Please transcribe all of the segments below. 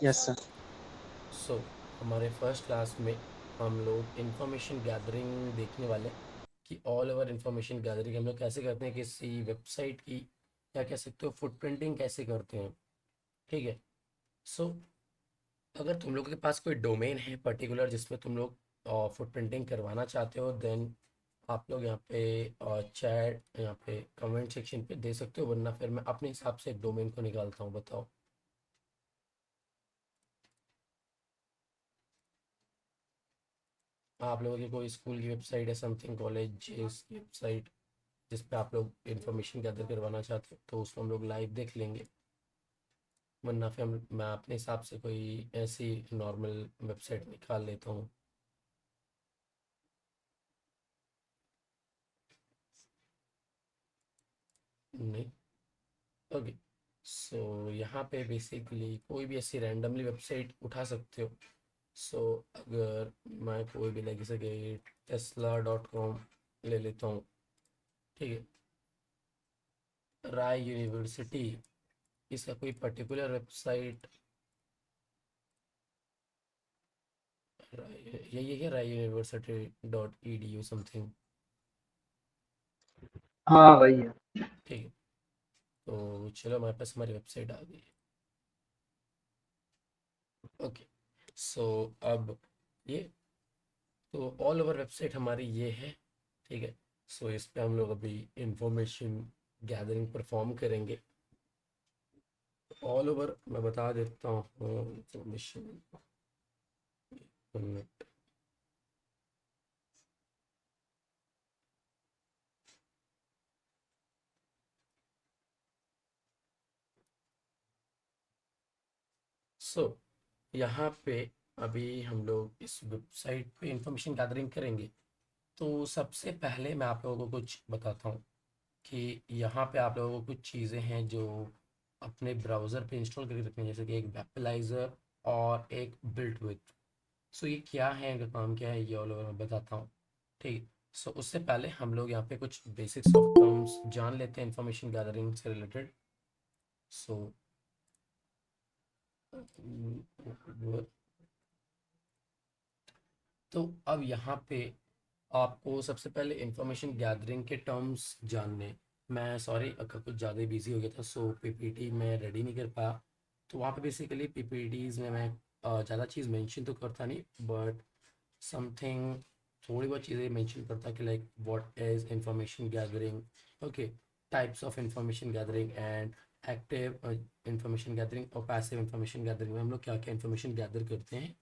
Yes sir. सो हमारे first class में हम लोग इंफॉर्मेशन गैदरिंग देखने वाले हैं कि ऑल ओवर इंफॉर्मेशन गैदरिंग हम लोग कैसे करते हैं किसी वेबसाइट की, या कह सकते हो फुटप्रिंटिंग कैसे करते हैं। ठीक है। सो अगर तुम लोगों के पास कोई डोमेन है पर्टिकुलर जिसमें तुम लोग फुटप्रिंटिंग करवाना चाहते हो, देन आप लोग यहाँ पे चैट यहाँ पे कमेंट सेक्शन पे दे सकते हो, वरना फिर मैं अपने हिसाब से एक डोमेन को निकालता हूँ। बताओ आप लोगों की कोई स्कूल की वेबसाइट है, समथिंग कॉलेज की वेबसाइट जिस पे आप लोग इन्फॉर्मेशन गैदर करवाना चाहते हो, तो उसको हम लोग लाइव देख लेंगे। वरना फिर मैं अपने हिसाब से कोई ऐसी नॉर्मल वेबसाइट निकाल लेता हूँ। नहीं। ओके। सो यहाँ पे बेसिकली कोई भी ऐसी रैंडमली वेबसाइट उठा सकते हो। सो अगर मैं कोई भी लग सके tesla.com ले लेता हूँ। ठीक है। राय यूनिवर्सिटी, इसका कोई पर्टिकुलर वेबसाइट यही है, राय यूनिवर्सिटी .edu समथिंग। हाँ वही है। ठीक है। तो चलो हमारे पास हमारी वेबसाइट आ गई है। ओके। सो अब ये तो ऑल ओवर वेबसाइट हमारी ये है। ठीक है। सो इस पे हम लोग अभी इंफॉर्मेशन गैदरिंग परफॉर्म करेंगे। ऑल ओवर मैं बता देता हूँ इंफॉर्मेशन। सो यहाँ पे अभी हम लोग इस वेबसाइट पे इंफॉर्मेशन गैदरिंग करेंगे। तो सबसे पहले मैं आप लोगों को कुछ बताता हूँ कि यहाँ पे आप लोगों को कुछ चीज़ें हैं जो अपने ब्राउज़र पे इंस्टॉल करके रखनी है, जैसे कि एक वेबलाइज़र और एक बिल्ट विथ। सो ये क्या है, इनका काम क्या है, ये ऑल ओवर मैं बताता हूँ। ठीक। सो उससे पहले हम लोग यहाँ पे कुछ बेसिक्स ऑफ टर्म्स जान लेते हैं इंफॉर्मेशन गैदरिंग से रिलेटेड। सो तो अब यहाँ पे आपको सबसे पहले इंफॉर्मेशन गैदरिंग के टर्म्स जानने। मैं सॉरी अगर कुछ ज़्यादा ही बिजी हो गया था, सो पीपीटी मैं रेडी नहीं कर पाया। तो वहाँ पे बेसिकली पीपीटीज़ में मैं ज़्यादा चीज़ मेंशन तो करता नहीं, बट समथिंग थोड़ी बहुत चीज़ें मेंशन करता कि like what is information gathering. Okay. Types of information gathering and active information gathering और पैसिव इंफॉर्मेशन गैदरिंग में हम लोग क्या क्या इंफॉर्मेशन गैदर करते हैं।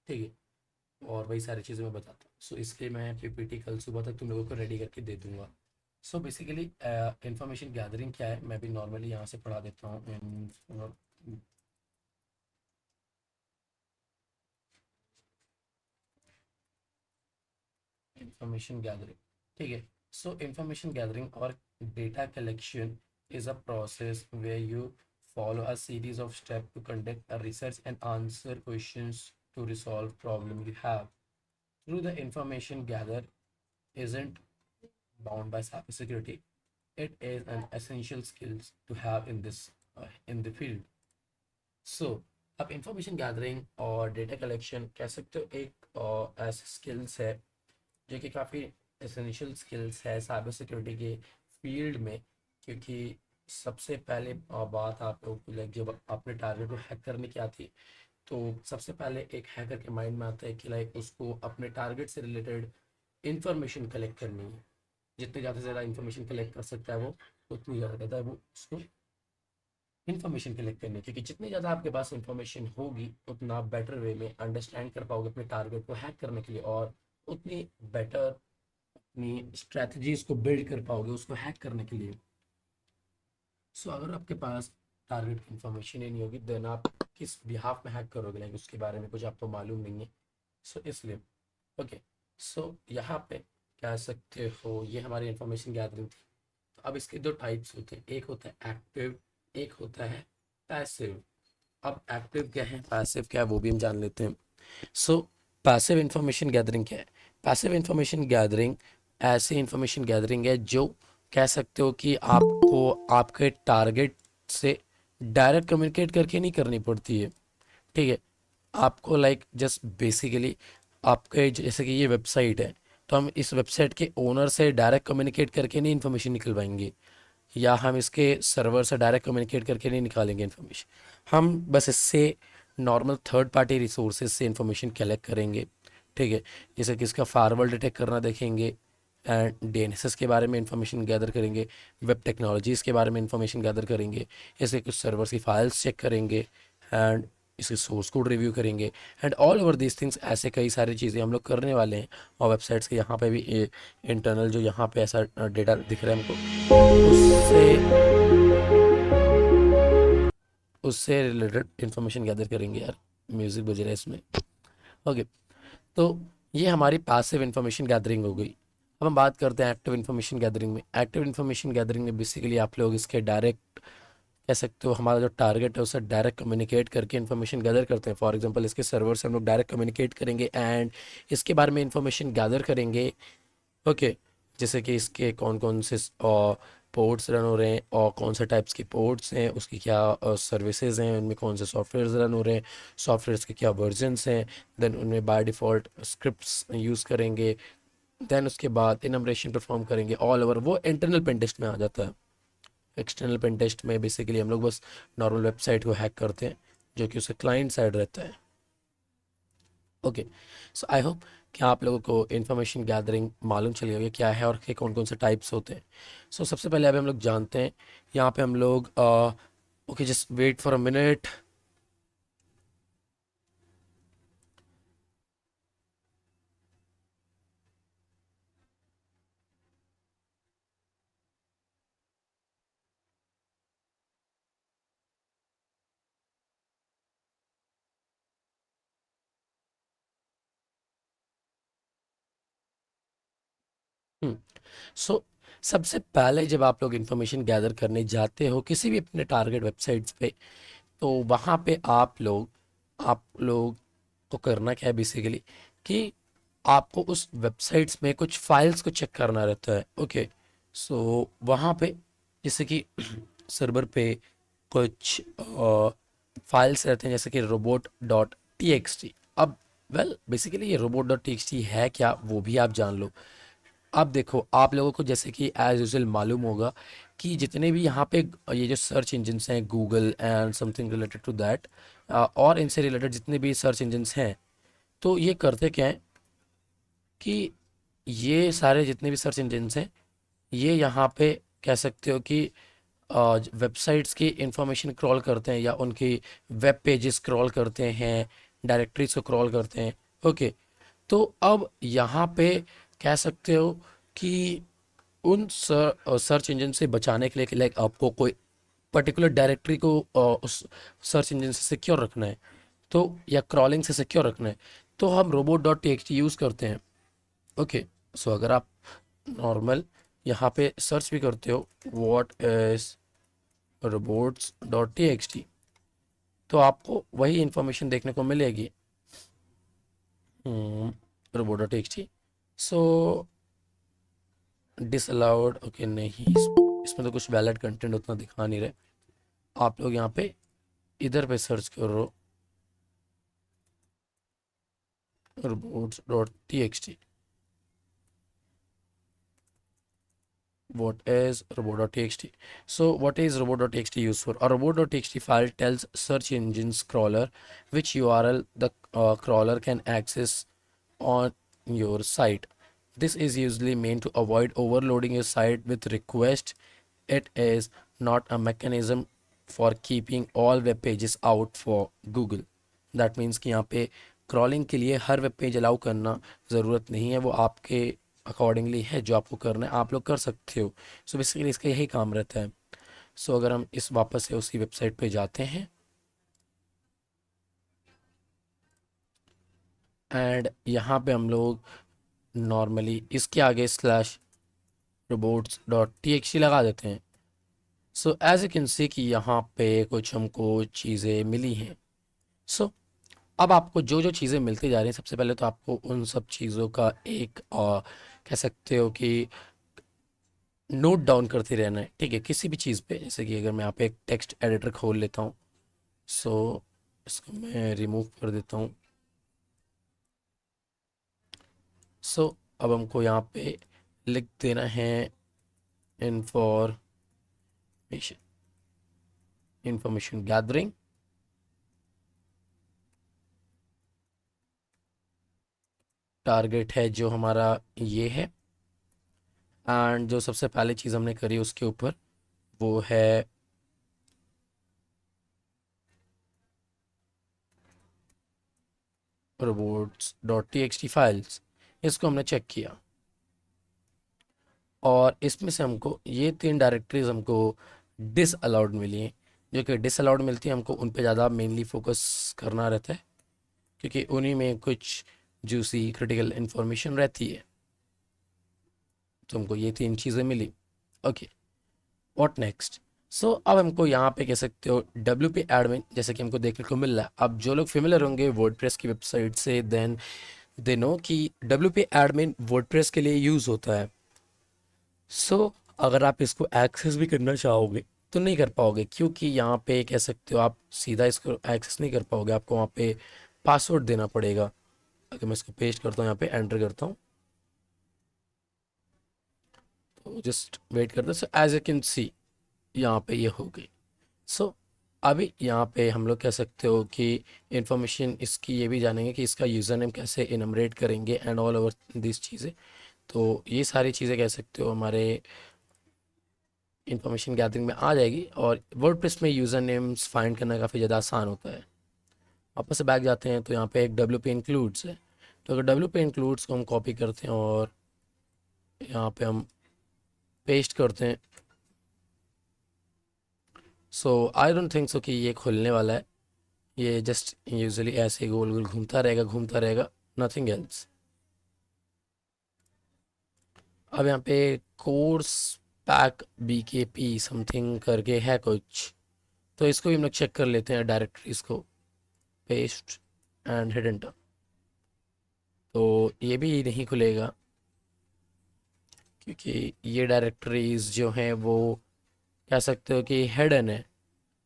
ठीक है। और वही सारी चीज़ें मैं बताता हूँ। सो इसलिए मैं पीपीटी कल सुबह तक तुम लोगों को रेडी करके दे दूंगा। सो बेसिकली इंफॉर्मेशन गैदरिंग क्या है, मैं भी नॉर्मली यहाँ से पढ़ा देता हूँ। Information gathering. ठीक है। सो इंफॉर्मेशन गैदरिंग और data collection is a process where you follow a series of steps to conduct a research and answer questions to resolve problem you have. Through the information gathered isn't bound by cybersecurity. It is an essential skills to have in the field. So अब information gathering और data collection कह सकते हो एक ऐसे skills है जो कि काफ़ी एसेंशियल स्किल्स है साइबर सिक्योरिटी के फील्ड में। क्योंकि सबसे पहले बात आप लोग को लाइक जब अपने टारगेट को हैक करने की आती है, तो सबसे पहले एक हैकर के माइंड में आता है कि लाइक उसको अपने टारगेट से रिलेटेड इंफॉर्मेशन कलेक्ट करनी है। जितनी ज़्यादा से ज़्यादा इंफॉर्मेशन कलेक्ट कर सकता है वो, उतनी ज़्यादा ज़्यादा वो उसको इन्फॉर्मेशन कलेक्ट करनी है। क्योंकि जितनी ज़्यादा आपके पास इन्फॉर्मेशन होगी उतना आप बेटर वे में अंडरस्टैंड कर पाओगे अपने टारगेट को हैक करने के लिए, और उतनी बेटर अपनी स्ट्रैटेजीज को बिल्ड कर पाओगे उसको हैक करने के लिए। सो अगर आपके पास टारगेट की इन्फॉर्मेशन ही नहीं होगी, देन आप किस बिहाफ में हैक करोगे, लाइक उसके बारे में कुछ आपको मालूम नहीं है। सो इसलिए ओके। सो यहाँ पे कह सकते हो ये हमारी इन्फॉर्मेशन गैदरिंग थी। तो अब इसके दो टाइप्स होते हैं, एक होता है एक्टिव, एक होता है पैसिव। अब एक्टिव क्या है, पैसिव क्या है, वो भी हम जान लेते हैं। सो पैसिव इंफॉर्मेशन गैदरिंग क्या है। पैसिव इंफॉर्मेशन गैदरिंग ऐसी इंफॉर्मेशन गैदरिंग है जो कह सकते हो कि आपको आपके टारगेट से डायरेक्ट कम्युनिकेट करके नहीं करनी पड़ती है। ठीक है। आपको लाइक जस्ट बेसिकली आपके जैसे कि ये वेबसाइट है, तो हम इस वेबसाइट के ओनर से डायरेक्ट कम्युनिकेट करके नहीं इन्फॉर्मेशन निकलवाएंगे, या हम इसके सर्वर से डायरेक्ट कम्युनिकेट करके नहीं निकालेंगे इन्फॉर्मेशन। हम बस इससे नॉर्मल थर्ड पार्टी रिसोर्सेज से इन्फॉर्मेशन कलेक्ट करेंगे। ठीक है। जैसे कि इसका फायरवॉल डिटेक्ट करना देखेंगे, एंड डीएनएसएस के बारे में इंफॉर्मेशन गैदर करेंगे, वेब टेक्नोलॉजीज़ के बारे में इंफॉर्मेशन गैदर करेंगे, इसके कुछ सर्वर्स की फाइल्स चेक करेंगे, एंड इसके सोर्स कोड रिव्यू करेंगे, and all over these things. ऐसे कई सारी चीज़ें हम लोग करने वाले हैं। और वेबसाइट्स के यहाँ पे भी इंटरनल जो यहाँ पे ऐसा डेटा दिख रहा है हमको, उससे उससे रिलेटेड इंफॉर्मेशन गैदर करेंगे। यार म्यूज़िक बज रहा है इसमें। ओके। तो ये हमारी पैसिव इन्फॉर्मेशन गैदरिंग हो गई। अब हम बात करते हैं एक्टिव इन्फॉर्मेशन गैदरिंग में। एक्टिव इन्फॉर्मेशन गैदरिंग में बेसिकली आप लोग इसके डायरेक्ट कह सकते हो, हमारा जो टारगेट है उससे डायरेक्ट कम्युनिकेट करके इन्फॉर्मेशन गैदर करते हैं। फॉर एग्जांपल इसके सर्वर से हम लोग डायरेक्ट कम्युनिकेट करेंगे एंड इसके बारे में इन्फॉर्मेशन गैदर करेंगे। ओके। जैसे कि इसके कौन कौन से पोर्ट्स रन हो रहे हैं और कौन से टाइप्स के पोर्ट्स हैं, उसकी क्या सर्विसेज हैं, उनमें कौन से सॉफ्टवेयर्स रन हो रहे हैं, सॉफ्टवेयर्स के क्या वर्जन्स हैं, देन उनमें बाय डिफ़ॉल्ट स्क्रिप्ट्स यूज़ करेंगे, देन उसके बाद इनमरेशन परफॉर्म करेंगे ऑल ओवर। वो इंटरनल पेन टेस्ट में आ जाता है। एक्सटर्नल पेन टेस्ट में बेसिकली हम लोग बस नॉर्मल वेबसाइट को हैक करते हैं, जो कि उसके क्लाइंट साइड रहता है। ओके। सो आई होप कि आप लोगों को इन्फॉर्मेशन गैदरिंग मालूम चल गया होगा क्या है और के कौन कौन से टाइप्स होते हैं। सो सबसे पहले अभी हम लोग जानते हैं, यहाँ पे हम लोग okay just wait for a minute. So सबसे पहले जब आप लोग इन्फॉर्मेशन गैदर करने जाते हो किसी भी अपने टारगेट वेबसाइट्स पे, तो वहाँ पे आप लोग को करना क्या है बेसिकली, कि आपको उस वेबसाइट्स में कुछ फाइल्स को चेक करना रहता है। ओके। सो वहाँ पे जैसे कि सर्वर पे कुछ फाइल्स रहते हैं, जैसे कि robot dot T X T. अब वेल बेसिकली ये robot dot T X T है क्या वो भी आप जान लो। अब देखो आप लोगों को जैसे कि एज यूजल मालूम होगा कि जितने भी यहाँ पे ये जो सर्च इंजन्स हैं, Google and something related to that, और इनसे रिलेटेड जितने भी सर्च इंजन्स हैं, तो ये करते क्या है कि ये सारे जितने भी सर्च इंजन्स हैं, ये यहाँ पे कह सकते हो कि वेबसाइट्स की इंफॉर्मेशन क्रॉल करते हैं या उनकी वेब पेजेस क्रॉल करते हैं, डायरेक्टरीज को क्रॉल करते हैं। ओके। तो अब यहाँ पे कह सकते हो कि उन सर्च इंजन से बचाने के लिए कि लाइक आपको कोई पर्टिकुलर डायरेक्टरी को उस सर्च इंजन से सिक्योर रखना है, तो या क्रॉलिंग से सिक्योर रखना है, तो हम robot dot T X T use करते हैं। ओके। सो अगर आप नॉर्मल यहाँ पे सर्च भी करते हो what is robots dot T X T, तो आपको वही इंफॉर्मेशन देखने को मिलेगी। Robot dot T X T. So disallowed, okay नहीं, इसमें तो कुछ वैलिड कंटेंट उतना दिखा नहीं रहे। आप लोग यहाँ पे इधर पे सर्च करो robots dot T X T. What is robot.txt? So what is robot.txt used for? A robot.txt file tells search engine's crawler which URL the crawler can access on your site. This is usually meant to avoid overloading your site with requests. It is not a mechanism for keeping all web pages out for Google. That means कि यहाँ पे crawling के लिए हर web page allow करना ज़रूरत नहीं है, वो आपके अकॉर्डिंगली है, जो आपको करना है आप लोग कर सकते हो। सो बेसिकली इसका यही काम रहता है। सो अगर हम इस वापस से उसी वेबसाइट पे जाते हैं एंड यहाँ पे हम लोग नॉर्मली इसके आगे slash robots dot T X T लगा देते हैं। So as you can see कि यहाँ पे कुछ हमको चीज़ें मिली हैं। सो अब आपको जो जो चीज़ें मिलती जा रही हैं, सबसे पहले तो आपको उन सब चीज़ों का एक कह सकते हो कि नोट डाउन करते रहना है। ठीक है, किसी भी चीज़ पे, जैसे कि अगर मैं यहाँ पे एक टेक्स्ट एडिटर खोल लेता हूँ। सो इसको मैं रिमूव कर देता हूँ। सो अब हमको यहाँ पे लिख देना है इंफॉर्मेशन इंफॉर्मेशन गैदरिंग। टारगेट है जो हमारा ये है, एंड जो सबसे पहली चीज़ हमने करी उसके ऊपर वो है robots.txt फाइल्स। इसको हमने चेक किया और इसमें से हमको ये 3 डायरेक्टरीज हमको डिसअलाउड मिली हैं। जो कि डिसअलाउड मिलती है हमको उन पे ज़्यादा मेनली फोकस करना रहता है, क्योंकि उन्हीं में कुछ जूसी क्रिटिकल इंफॉर्मेशन रहती है। तो हमको ये 3 चीज़ें मिली। Okay, what next? सो अब हमको यहाँ पे कह सकते हो WP एडमिन जैसे कि हमको देखने को मिल रहा है। अब जो लोग फेमिलियर होंगे वर्डप्रेस की वेबसाइट से, देन दे नो कि WP एडमिन वर्डप्रेस के लिए यूज़ होता है। सो अगर आप इसको एक्सेस भी करना चाहोगे तो नहीं कर पाओगे, क्योंकि यहाँ पे कह सकते हो आप सीधा इसको एक्सेस नहीं कर पाओगे, आपको वहाँ पे पासवर्ड देना पड़ेगा। अगर मैं इसको पेस्ट करता हूँ, यहाँ पे एंटर करता हूँ, तो जस्ट वेट करते हैं। So as you can see यहाँ पे ये हो गई। सो अभी यहाँ पे हम लोग कह सकते हो कि इंफॉर्मेशन इसकी ये भी जानेंगे कि इसका यूज़र नेम कैसे इनमरेट करेंगे एंड ऑल ओवर दिस चीज़ें। तो ये सारी चीज़ें कह सकते हो हमारे इंफॉर्मेशन गैदरिंग में आ जाएगी, और वर्डप्रेस में यूज़र नेम्स फाइंड करना काफ़ी ज़्यादा आसान होता है। वापस से बैक जाते हैं तो यहाँ पे एक WP इंक्लूड्स है। तो अगर WP इंक्लूड्स को हम कॉपी करते हैं और यहाँ पे हम पेस्ट करते हैं, सो आई डोंट थिंक सो कि ये खुलने वाला है। ये जस्ट यूजुअली ऐसे ही गोल गोल घूमता रहेगा, नथिंग एल्स। अब यहाँ पे कोर्स पैक BKP समथिंग करके है कुछ, तो इसको भी हम लोग चेक कर लेते हैं डायरेक्टरीज को। Paste and hit enter. तो ये भी नहीं खुलेगा, क्योंकि ये डायरेक्टरीज जो हैं वो कह सकते हो कि हिडन है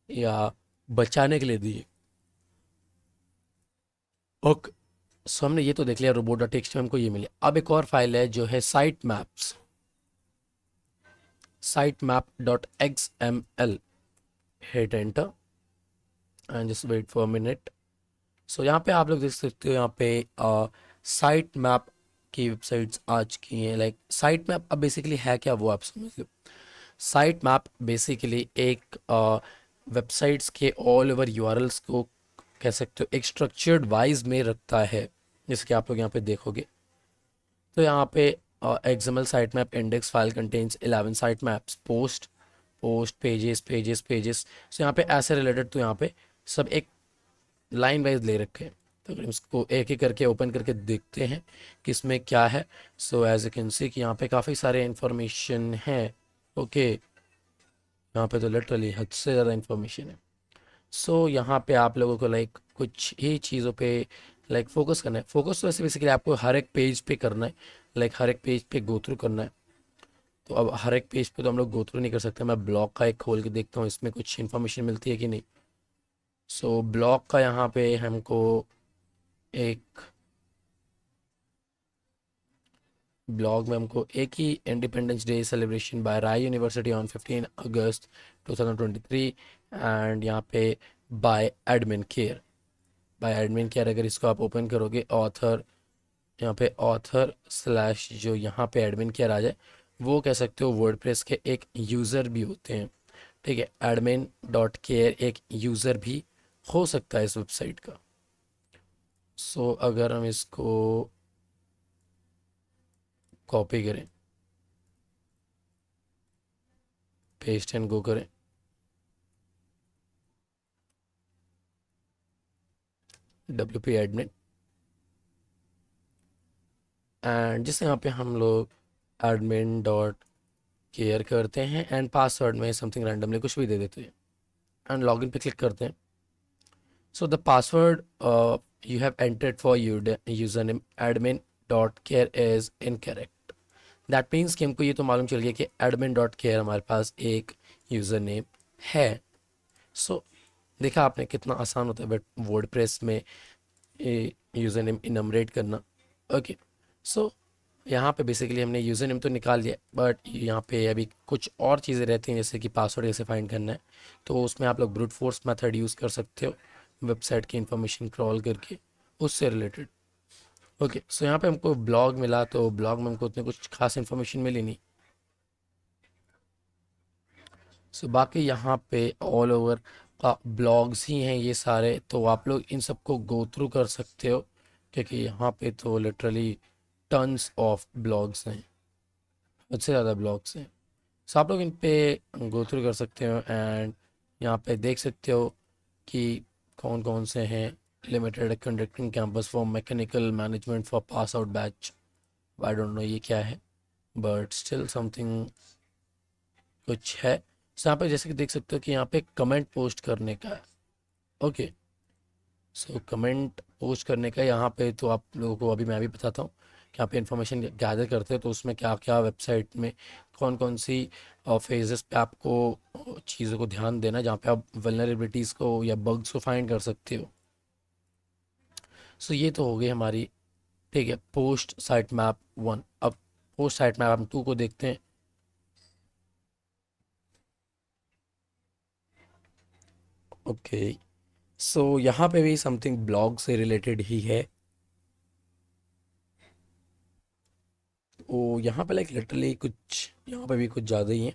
या बचाने के लिए दी। ओके, सो हमने ये तो देख लिया, robots.txt में हमको ये मिले। अब एक और फाइल है जो है site maps, sitemap.xml। Hit enter and just wait for minute. So यहाँ पे आप लोग देख सकते हो, यहाँ पे साइट मैप की वेबसाइट्स आ चुकी हैं। लाइक साइट मैप अब बेसिकली है क्या, वो आप समझ लो। साइट मैप बेसिकली एक वेबसाइट्स के ऑल ओवर यूआरएल्स को कह सकते हो एक स्ट्रक्चर्ड वाइज में रखता है, जैसे कि आप लोग यहाँ पे देखोगे। तो यहाँ पे XML site map index file contains 11 site maps, post post pages pages pages. So यहाँ पे ऐसे रिलेटेड तो यहाँ पे सब एक लाइन वाइज ले रखे हैं। तो अगर इसको एक एक करके ओपन करके देखते हैं कि इसमें क्या है, so as you can see कि यहाँ पे काफ़ी सारे इंफॉर्मेशन है। ओके, यहाँ पे तो लिटरली हद से ज़्यादा इंफॉर्मेशन है। सो यहाँ पे आप लोगों को लाइक कुछ ही चीज़ों पे लाइक फोकस करना है। फोकस तो वैसे बेसिकली आपको हर एक पेज पे करना है, लाइक हर एक पेज पे गो थ्रू करना है। तो अब हर एक पेज पे तो हम लोग गो थ्रू नहीं कर सकते। मैं ब्लॉग का एक खोल के देखता हूँ इसमें कुछ इन्फॉर्मेशन मिलती है कि नहीं। सो ब्लॉग का यहाँ पे हमको एक ब्लॉग में हमको एक ही independence day celebration by Rai university on 15 August 2023, and यहाँ पे by admin care. By admin care अगर इसको आप ओपन करोगे, ऑथर यहाँ पे ऑथर स्लैश जो यहाँ पे एडमिन केयर आ जाए, वो कह सकते हो वर्डप्रेस के एक यूज़र भी होते हैं। ठीक है, admin.care एक यूज़र भी हो सकता है इस वेबसाइट का। सो अगर हम इसको कॉपी करें, पेस्ट एंड गो करें, WP एडमिन, एंड जिससे यहाँ पे हम लोग admin.care करते हैं एंड पासवर्ड में समथिंग रैंडमली कुछ भी दे देते हैं एंड लॉगिन पे क्लिक करते हैं। So the password you have entered for username admin.care is incorrect। That means कि हमको ये तो मालूम चल गया कि admin.care हमारे पास एक यूज़र नेम है। सो देखा आपने कितना आसान होता है वर्डप्रेस में यूज़र नेम इनमरेट करना। ओके, सो यहाँ पे बेसिकली हमने यूज़र नेम तो निकाल दिया, बट यहाँ पे अभी कुछ और चीज़ें रहती हैं, जैसे कि पासवर्ड कैसे फाइंड करना है। तो उसमें आप लोग ब्रूट फोर्स मेथड यूज़ कर सकते हो, वेबसाइट की इंफॉर्मेशन क्रॉल करके उससे रिलेटेड। ओके, सो यहाँ पे हमको ब्लॉग मिला, तो ब्लॉग में हमको उतनी कुछ खास इन्फॉर्मेशन मिली नहीं। सो बाकी यहाँ पे ऑल ओवर का ब्लॉग्स ही हैं ये सारे, तो आप लोग इन सबको गो थ्रू कर सकते हो, क्योंकि यहाँ पे तो लिटरली टन्स ऑफ ब्लॉग्स हैं, हद से ज़्यादा ब्लॉग्स हैं। सो आप लोग इन पे गो थ्रू कर सकते हो, एंड यहाँ पे देख सकते हो कि कौन कौन से हैं। Limited conducting campus for mechanical management for pass out batch, I don't no ये क्या है, बट स्टिल समथिंग कुछ है। सो यहाँ पे जैसे कि देख सकते हो कि यहाँ पे कमेंट पोस्ट करने का है। ओके, सो कमेंट पोस्ट करने का यहाँ पे तो आप लोगों को अभी मैं भी बताता हूँ कि यहाँ पे इंफॉर्मेशन गैदर करते हैं, तो उसमें क्या क्या वेबसाइट में कौन कौन सी फेजेस पे आपको चीज़ों को ध्यान देना है, जहाँ पे आप वल्नरेबिलिटीज़ को या बग्स को फाइंड कर सकते हो। सो ये तो हो गई हमारी, ठीक है, पोस्ट साइट मैप 1। अब पोस्ट साइट मैप हम 2 को देखते हैं। ओके, सो यहाँ पे भी समथिंग ब्लॉग से रिलेटेड ही है। तो यहाँ पे लाइक लिटरली कुछ यहाँ पे भी कुछ ज़्यादा ही है,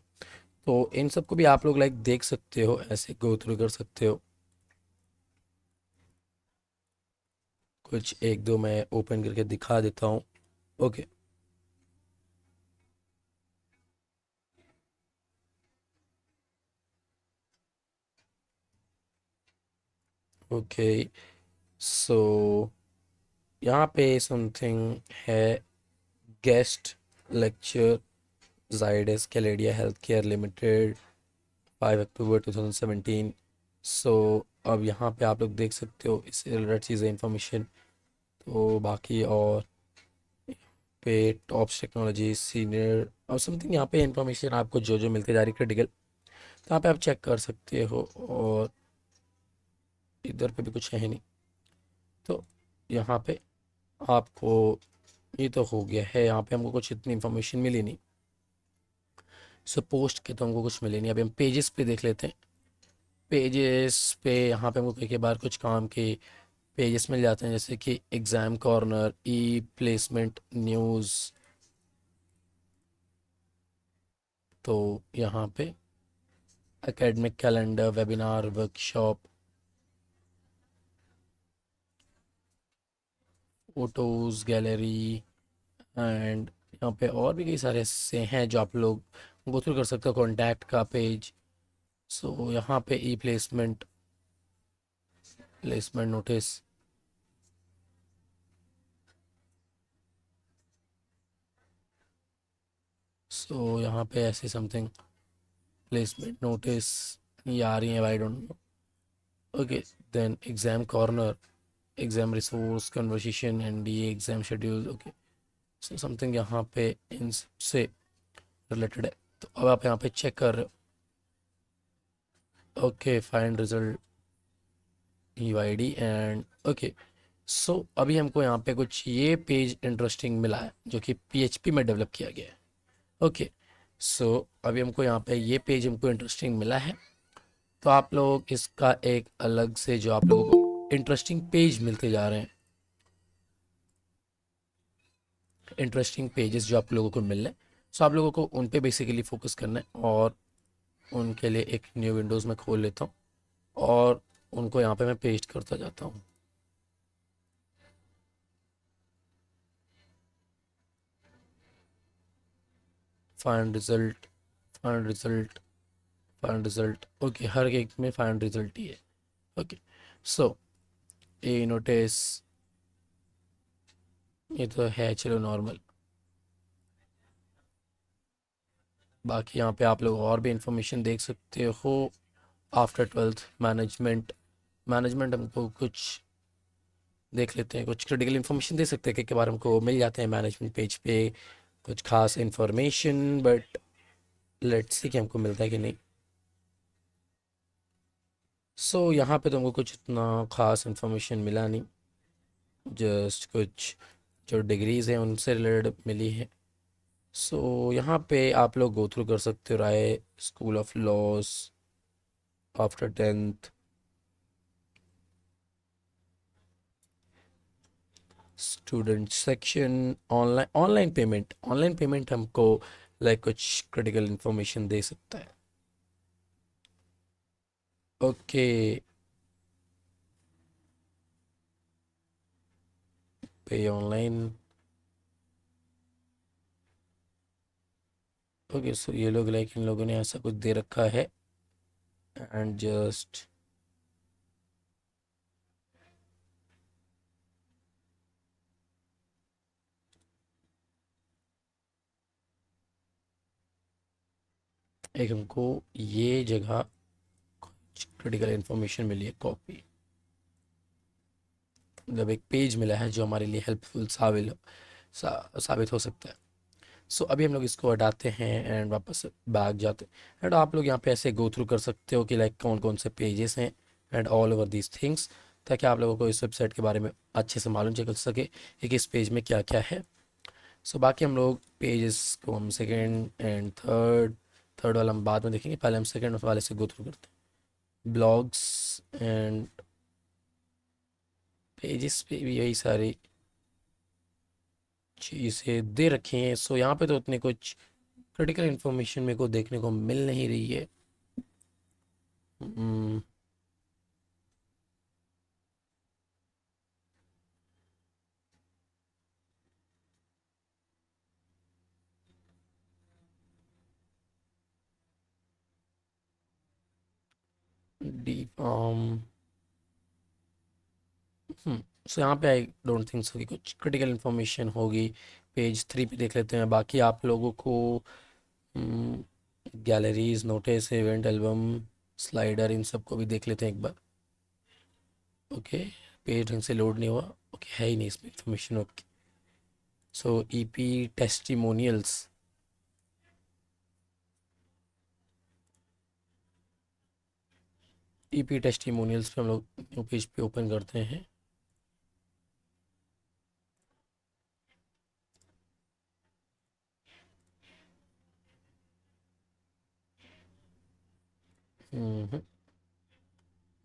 तो इन सबको भी आप लोग लाइक देख सकते हो, ऐसे गो थ्रू कर सकते हो। कुछ एक दो मैं ओपन करके दिखा देता हूँ। ओके, ओके, सो यहाँ पे समथिंग है, गेस्ट लेक्चर जाइडस कैलेडिया health care limited 5 October 2017। So अब यहाँ पे आप लोग देख सकते हो इससे रिलेटेड चीज़ें इंफॉर्मेशन। तो बाकी और पे टॉप्स टेक्नोलॉजी सीनियर और समथिंग यहाँ पे इंफॉर्मेशन आपको जो जो मिलती जा रही क्रिटिकल, तो यहाँ पे आप चेक कर सकते हो। और इधर पे भी कुछ है नहीं, तो यहाँ पे आपको ये तो हो गया है। यहाँ पे हमको कुछ इतनी इन्फॉर्मेशन मिली नहीं, सो पोस्ट के तो हमको कुछ मिले नहीं। अभी हम पेजेस पे देख लेते हैं। पेजेस पे यहाँ पे हमको कई बार कुछ काम के पेजेस मिल जाते हैं, जैसे कि एग्ज़ाम कॉर्नर, ई प्लेसमेंट न्यूज़। तो यहाँ पे academic calendar, webinar, workshop, photos gallery, and यहाँ पे और भी कई सारे ऐसे हैं जो आप लोग गो थ्रू कर सकते हो। कॉन्टैक्ट का पेज। सो यहाँ पे ई प्लेसमेंट, प्लेसमेंट नोटिस। सो यहाँ पे ऐसे समथिंग प्लेसमेंट नोटिस ये आ रही है, I don't know. Okay, then exam corner, exam resource conversation, and ये exam schedule. Okay, so something यहाँ पे इनसे रिलेटेड है। तो अब आप यहाँ पे चेक कर रहे हो। Okay, find result UID and okay. So अभी हमको यहाँ पे कुछ ये पेज इंटरेस्टिंग मिला है, जो कि पीएचपी में डेवलप किया गया है। ओके, सो अभी हमको यहाँ पे ये पेज हमको इंटरेस्टिंग मिला है, तो आप लोग इसका एक अलग से जो आप लोगों को इंटरेस्टिंग पेज मिलते जा रहे हैं, इंटरेस्टिंग पेजेस जो आप लोगों को मिल रहे हैं, सो आप लोगों को उन पे बेसिकली फोकस करना है। और उनके लिए एक न्यू विंडोज़ में खोल लेता हूँ और उनको यहाँ पे मैं पेस्ट करता जाता हूँ। Find result, find result, find result. Okay, हर एक में फाइंड रिजल्ट ही है। ओके, सो ए नोटिस ये तो है, चलो नॉर्मल। बाकी यहाँ पे आप लोग और भी इंफॉर्मेशन देख सकते हो। आफ्टर 12th मैनेजमेंट, मैनेजमेंट हमको कुछ देख लेते हैं, कुछ क्रिटिकल इन्फॉर्मेशन दे सकते हैं कि बार हमको मिल जाते हैं मैनेजमेंट पेज पे कुछ खास इंफॉर्मेशन, बट लेट्स सी कि हमको मिलता है कि नहीं। सो यहाँ पे तुमको कुछ इतना ख़ास इन्फॉर्मेशन मिला नहीं, जस्ट कुछ जो डिग्रीज़ हैं उनसे रिलेटेड मिली है। सो यहाँ पे आप लोग गो थ्रू कर सकते हो Rai school of laws after 10th, student section, online payment हमको लाइक कुछ क्रिटिकल इन्फॉर्मेशन दे सकता है। ओके, पे ऑनलाइन। ओके, सो ये लोग लाइक इन लोगों ने ऐसा कुछ दे रखा है एंड जस्ट एक हमको ये जगह क्रिटिकल इन्फॉर्मेशन मिली है, कॉपी, मतलब एक पेज मिला है जो हमारे लिए हेल्पफुल साबित हो सकता है। सो अभी हम लोग इसको हटाते हैं एंड वापस बैग जाते हैं एंड आप लोग यहाँ पे ऐसे गो थ्रू कर सकते हो कि लाइक कौन कौन से पेजेस हैं and all over these things, ताकि आप लोगों को इस वेबसाइट के बारे में अच्छे से मालूम चल सके कि किस पेज में क्या क्या है। सो बाकी हम लोग पेजेस को हम सेकेंड एंड थर्ड, थर्ड वाला हम बाद में देखेंगे, पहले हम सेकेंड वाले से गो थ्रू करते हैं। ब्लॉग्स एंड पेजेस पे भी यही सारी चीज़ें दे रखी हैं। सो यहाँ पे तो उतनी कुछ क्रिटिकल इन्फॉर्मेशन मेरे को देखने को मिल नहीं रही है। डी सो यहाँ पे आई डोंट थिंक सो कि कुछ क्रिटिकल इन्फॉर्मेशन होगी। पेज 3 पे देख लेते हैं। बाकी आप लोगों को galleries, notice, event album, slider, इन सब को भी देख लेते हैं एक बार। ओके, पेज ढंग से लोड नहीं हुआ। ओके, है ही नहीं इसमें इन्फॉर्मेशन। ओके, सो ईपी टेस्टिमोनियल्स, ईपी टेस्टिमोनियल्स पे हम लोग न्यू पेज पे ओपन करते हैं।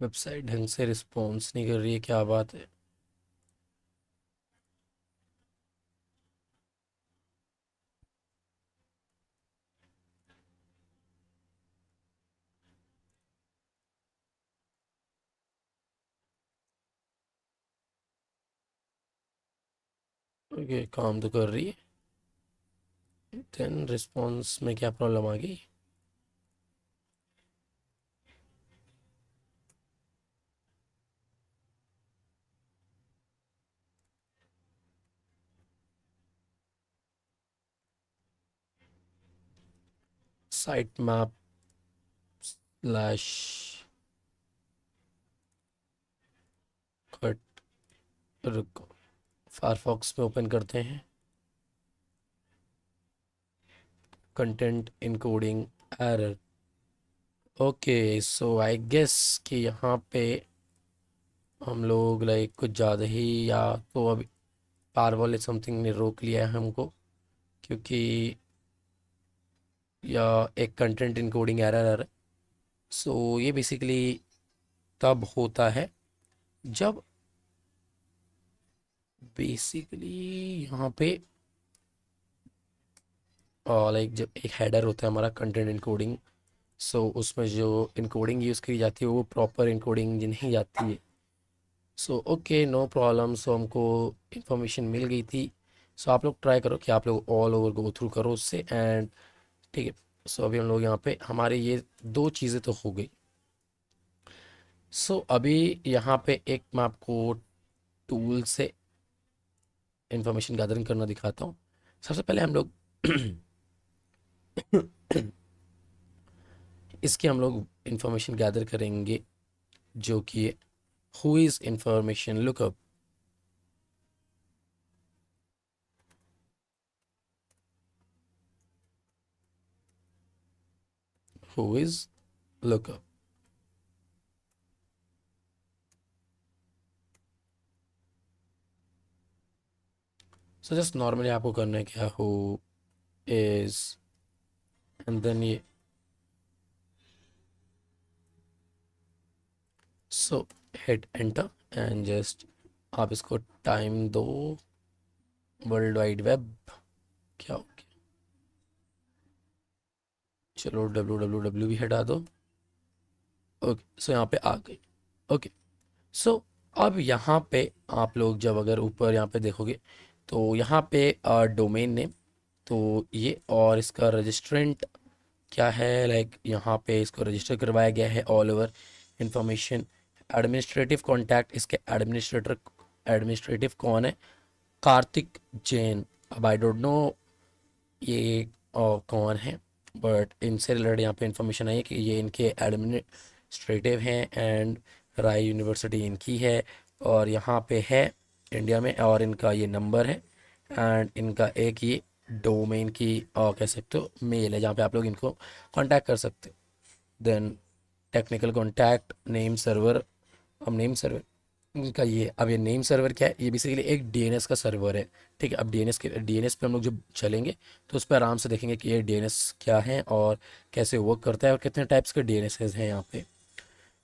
वेबसाइट ढंग से रिस्पॉन्स नहीं कर रही है, क्या बात है। ओके, काम तो कर रही है, देन रिस्पॉन्स में क्या प्रॉब्लम आ गई। साइट मैप स्लैश कट, रुको, फायरफॉक्स में ओपन करते हैं। Content encoding error. Okay, so I guess कि यहाँ पे हम लोग लाइक कुछ ज़्यादा ही, या तो अभी पारवॉल समथिंग ने रोक लिया है हमको, क्योंकि या एक कंटेंट इनकोडिंग एरर। सो ये बेसिकली तब होता है जब बेसिकली यहाँ पे लाइक जब एक हेडर होता है हमारा कंटेंट इनकोडिंग, सो उसमें जो इनकोडिंग यूज़ करी जाती है वो प्रॉपर इनकोडिंग नहीं जाती है। So okay, no problem. So हमको इन्फॉर्मेशन मिल गई थी। सो आप लोग ट्राई करो कि आप लोग ऑल ओवर गो थ्रू करो उससे एंड ठीक है। सो अभी हम लोग यहाँ पे हमारे ये दो चीज़ें तो हो गई। सो अभी यहाँ पे एक मैं आपको टूल से इंफॉर्मेशन गैदरिंग करना दिखाता हूँ। सबसे पहले हम लोग इसकी हम लोग इंफॉर्मेशन गैदर करेंगे, जो कि who is information lookup. Who is lookup. So just normally आपको करना है क्या, हु इज, एंड देन ये, सो हिट एंटर एंड जस्ट आप इसको टाइम दो, वर्ल्ड वाइड वेब क्या हो गया, चलो डब्ल्यू डब्ल्यू डब्ल्यू भी हटा दो। ओके, सो यहाँ पे आ गई। ओके, सो अब यहाँ पे आप लोग जब अगर ऊपर यहाँ पे देखोगे तो यहाँ पे डोमेन नेम, तो ये और इसका रजिस्ट्रेंट क्या है, लाइक यहाँ पे इसको रजिस्टर करवाया गया है all over information. Administrative contact, इसके एडमिनिस्ट्रेटिव कौन है, कार्तिक जैन। अब आई डोंट नो ये कौन है, बट इनसे रिलेटेड यहाँ पे इंफॉर्मेशन आई है कि ये इनके एडमिनिस्ट्रेटिव हैं एंड राय यूनिवर्सिटी इनकी है, और यहाँ पे है इंडिया में, और इनका ये नंबर है एंड इनका एक ये डोमेन की कह सकते हो मेल है जहाँ पे आप लोग इनको कांटेक्ट कर सकते हो। Then technical contact, name server. अब नेम सर्वर इनका ये, अब ये नेम सर्वर क्या है, ये बेसिकली एक डीएनएस का सर्वर है। ठीक है, अब डीएनएस पे हम लोग जब चलेंगे तो उस पर आराम से देखेंगे कि ये डीएनएस क्या है और कैसे वर्क करता है और कितने टाइप्स के डीएनएस हैं यहाँ पे।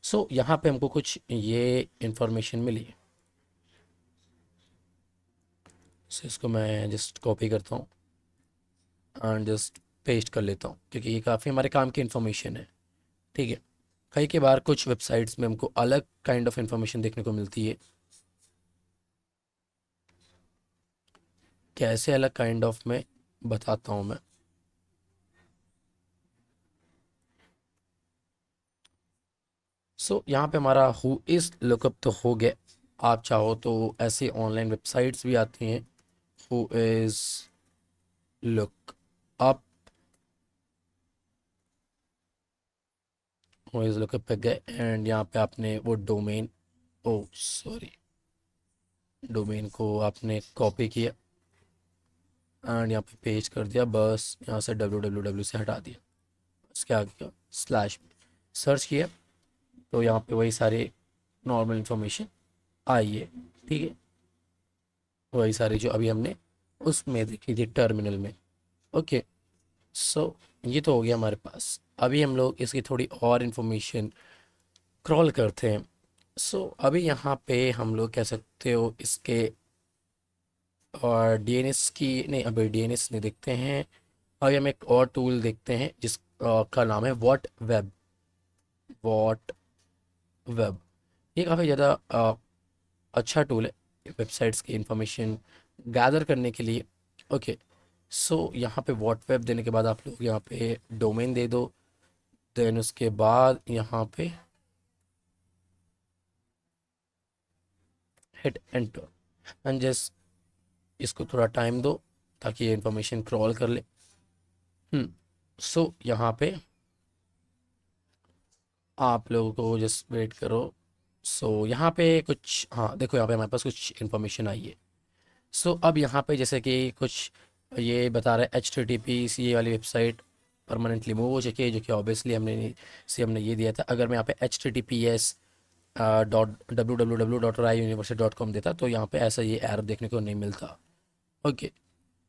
सो यहाँ पे हमको कुछ ये इंफॉर्मेशन मिली। सो इसको मैं जस्ट कॉपी करता हूँ एंड जस्ट पेस्ट कर लेता हूँ क्योंकि ये काफ़ी हमारे काम की इन्फॉर्मेशन है। ठीक है, कई के बार कुछ वेबसाइट्स में हमको अलग काइंड ऑफ इंफॉर्मेशन देखने को मिलती है। कैसे अलग काइंड ऑफ में बताता हूँ मैं। सो यहाँ पे हमारा हु इज़ लुकअप तो हो गया। आप चाहो तो ऐसे ऑनलाइन वेबसाइट्स भी आती हैं, who is look up, who is lookup पे गए एंड यहाँ पे आपने वो डोमेन, ओ सॉरी, डोमेन को आपने कॉपी किया एंड यहाँ पे पेस्ट कर दिया, बस यहाँ से डब्ल्यू डब्ल्यू डब्ल्यू से हटा दिया। उसके आगे क्या, स्लैश सर्च किया तो यहाँ पे वही सारे नॉर्मल इंफॉर्मेशन आई है। ठीक है, वही सारी जो अभी हमने उसमें देखी थी टर्मिनल में। ओके, सो ये तो हो गया हमारे पास। अभी हम लोग इसकी थोड़ी और इंफॉर्मेशन क्रॉल करते हैं। सो अभी यहाँ पे हम लोग कह सकते हो इसके और डीएनएस की, नहीं अभी डीएनएस नहीं देखते हैं। अभी हम एक और टूल देखते हैं जिस का नाम है वॉट वेब। वॉट वेब ये काफ़ी ज़्यादा अच्छा टूल है वेबसाइट्स की इंफॉर्मेशन गैदर करने के लिए। ओके, सो यहाँ पे वॉट वेब देने के बाद आप लोग यहाँ पे डोमेन दे दो। देन उसके बाद यहाँ पे हिट एंटर एंड जस्ट इसको थोड़ा टाइम दो ताकि ये इंफॉर्मेशन क्रॉल कर ले। सो यहाँ पे आप लोगों को जस्ट वेट करो। सो यहाँ पे कुछ, हाँ देखो यहाँ पे हमारे पास कुछ इन्फॉर्मेशन आई है। सो अब यहाँ पे जैसे कि कुछ ये बता रहा है HTTP ये वाली वेबसाइट परमानेंटली मूव हो चुकी है, जो कि ऑब्वियसली हमने ये दिया था। अगर मैं यहाँ पे HTTPS www.raiuniversity.com देता तो यहाँ पे ऐसा ये एरर देखने को नहीं मिलता। ओके,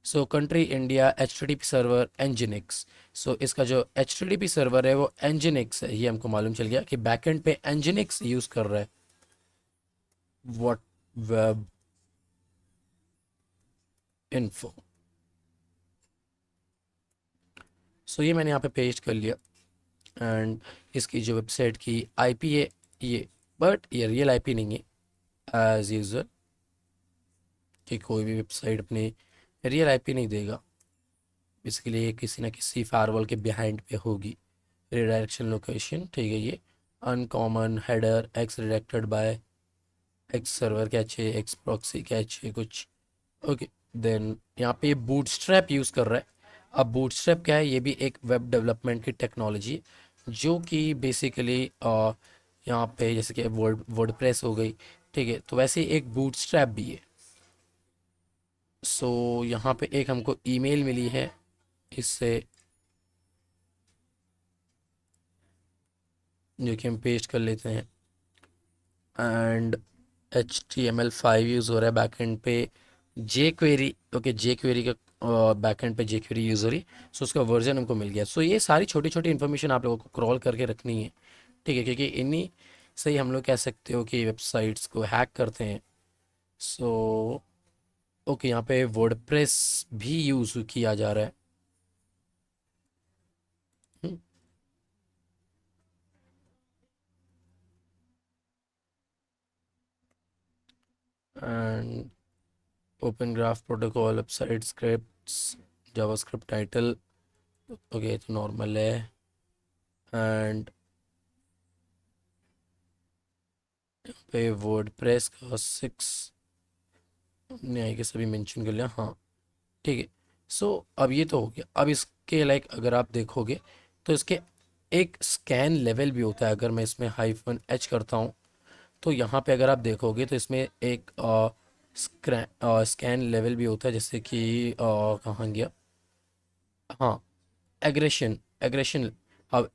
सो country India, HTTP server Nginx। सो इसका जो HTTP सर्वर है वो Nginx है, ये हमको मालूम चल गया कि बैकएंड पे Nginx यूज़ कर रहा है। व्हाट वेब इन्फो, सो ये मैंने यहाँ पे पेस्ट कर लिया एंड इसकी जो वेबसाइट की आईपी है ये, बट ये रियल आईपी नहीं है एज यूजल, कि कोई भी वेबसाइट अपनी रियल आईपी नहीं देगा। बेसिकली ये किसी ना किसी फायरवॉल के बिहाइंड पे होगी। रिडायरेक्शन लोकेशन, ठीक है, ये uncommon header X redirected by X server cache X proxy cache कुछ। ओके, देन यहाँ पे बूटस्ट्रैप यूज़ कर रहा है। अब बूटस्ट्रैप क्या है, ये भी एक वेब डेवलपमेंट की टेक्नोलॉजी है जो कि बेसिकली यहाँ पे जैसे कि वर्डप्रेस हो गई, ठीक है, तो वैसे ही एक बूटस्ट्रैप भी है। सो यहाँ पे एक हमको ईमेल मिली है इससे, जो कि हम पेस्ट कर लेते हैं एंड HTML5 यूज़ हो रहा है बैकएंड पे, जे क्वेरी, ओके, जे क्वेरी का बैकएंड पे जे क्वेरी यूज़र ही, सो उसका वर्जन हमको मिल गया। सो ये सारी छोटी छोटी इन्फॉर्मेशन आप लोगों को क्रॉल करके रखनी है, ठीक है, क्योंकि इन्हीं से ही हम लोग कह सकते हो कि वेबसाइट्स को हैक करते हैं। सो ओके, यहाँ पे वर्डप्रेस भी यूज़ किया जा रहा है। And open graph protocol, website scripts, JavaScript title, okay तो नॉर्मल है। एंड पे वर्डप्रेस का 6 ने आई के सभी मेंशन कर लिया, हाँ ठीक है। सो अब ये तो हो गया। अब इसके लाइक अगर आप देखोगे तो इसके एक स्कैन लेवल भी होता है। अगर मैं इसमें -H करता हूँ तो यहाँ पे अगर आप देखोगे तो इसमें एक स्कैन लेवल भी होता है, जैसे कि कहाँ गया, हाँ, एग्रेशन, एग्रेशन। अब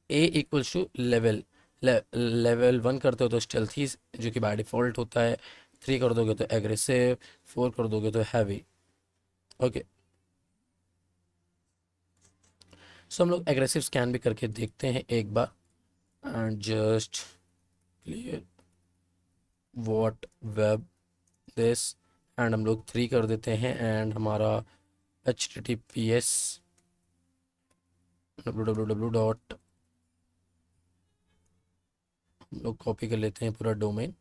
ए इक्वल्स टू लेवल, लेवल 1 करते हो तो स्टेल्थी, जो कि बाय डिफ़ॉल्ट होता है, 3 कर दोगे तो एग्रेसिव, 4 कर दोगे तो हैवी। ओके, सो हम लोग एग्रेसिव स्कैन भी करके देखते हैं एक बार। And just clear what web this, and हम लोग 3 कर देते हैं। एंड हमारा HTTPS www डॉट, हम लोग कॉपी कर लेते हैं पूरा domain,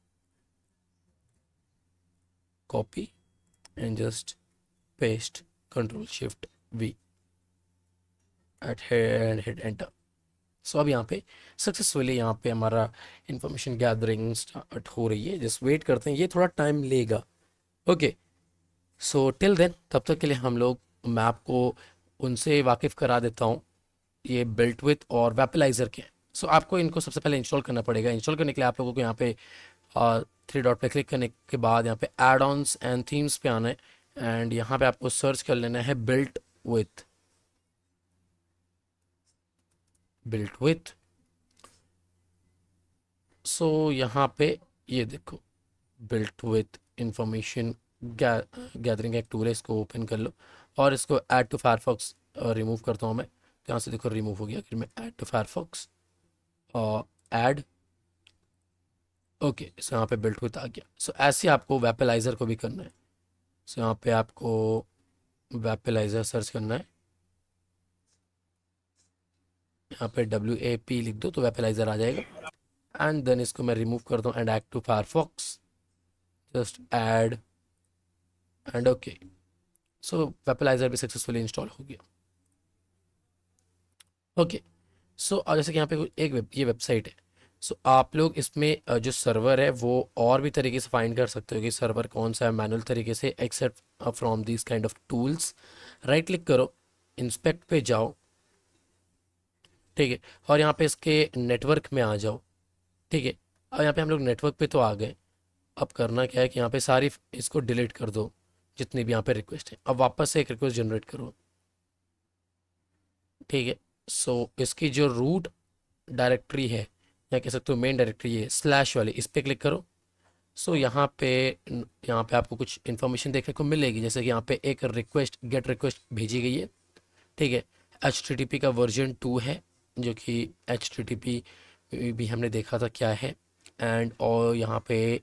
copy and just paste, control shift V at and hit enter. So अब यहाँ पे सक्सेसफुली यहाँ पे हमारा इंफॉर्मेशन गैदरिंग स्टार्ट हो रही है। जस्ट वेट करते हैं, ये थोड़ा टाइम लेगा। ओके, सो टिल देन, तब तक के लिए हम लोग, मैं आपको उनसे वाकिफ़ करा देता हूँ, ये बिल्ट विथ और वेपलाइजर के हैं। सो आपको इनको सबसे पहले इंस्टॉल करना पड़ेगा। इंस्टॉल करने के लिए आप लोगों को यहाँ पे 3 डॉट पे क्लिक करने के बाद यहाँ पे एड ऑन्स एंड थीम्स पे आना है। एंड यहाँ पे आपको सर्च कर लेना है बिल्ट विथ, बिल्ट विथ। सो यहाँ पे ये देखो, बिल्ट विथ इंफॉर्मेशन गैदरिंग एक टूल है, इसको ओपन कर लो और इसको ऐड टू फायरफॉक्स रिमूव करता हूँ मैं। तो यहाँ से देखो रिमूव हो गया। फिर मैं ऐड टू फायरफॉक्स और ऐड, ओके, सो यहाँ पे बिल्ट विथ आ गया। सो ऐसे आपको वेपलाइजर को भी करना है। सो यहाँ पे आपको वेपलाइजर सर्च करना है, यहाँ पे WAP लिख दो तो वेपलाइजर आ जाएगा। एंड देन इसको मैं रिमूव करता हूँ and add to Firefox, just add and okay. So Wappalyzer भी सक्सेसफुली इंस्टॉल हो गया। ओके, सो जैसे कि यहाँ पे एक ये वेबसाइट है। सो आप लोग इसमें जो सर्वर है वो और भी तरीके से फाइंड कर सकते हो कि सर्वर कौन सा है, मैनुअल तरीके से, except from this kind of tools. Right click करो, इंस्पेक्ट पे जाओ, ठीक है, और यहाँ पे इसके नेटवर्क में आ जाओ, ठीक है। अब यहाँ पे हम लोग नेटवर्क पे तो आ गए। अब करना क्या है कि यहाँ पे सारी इसको डिलीट कर दो, जितनी भी यहाँ पे रिक्वेस्ट है। अब वापस से एक रिक्वेस्ट जनरेट करो, ठीक है। सो इसकी जो रूट डायरेक्टरी है, या कह सकते हो मेन डायरेक्टरी है स्लैश वाली, इस पर क्लिक करो। सो यहाँ पे आपको कुछ इन्फॉर्मेशन देखने को मिलेगी, जैसे कि यहाँ पे एक रिक्वेस्ट, गेट रिक्वेस्ट भेजी गई है, ठीक है। HTTP का वर्जन 2 है, जो कि HTTP भी हमने देखा था क्या है। एंड और यहाँ पे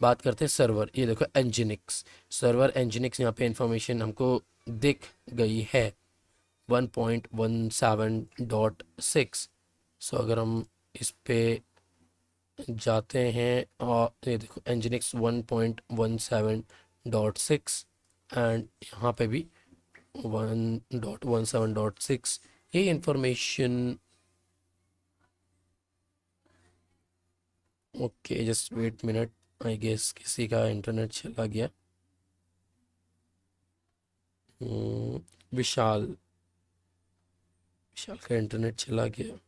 बात करते हैं सर्वर, ये देखो एनजिनिक्स, सर्वर एनजिनिक्स, यहाँ पे इंफॉर्मेशन हमको दिख गई है 1.17.6। सो अगर हम इस पे जाते हैं और ये देखो एनजिनिक्स 1.17.6, एंड यहाँ पे भी 1.17.6, ये information. Okay, just wait minute, I guess किसी का इंटरनेट चला गया। विशाल, विशाल का इंटरनेट चला गया।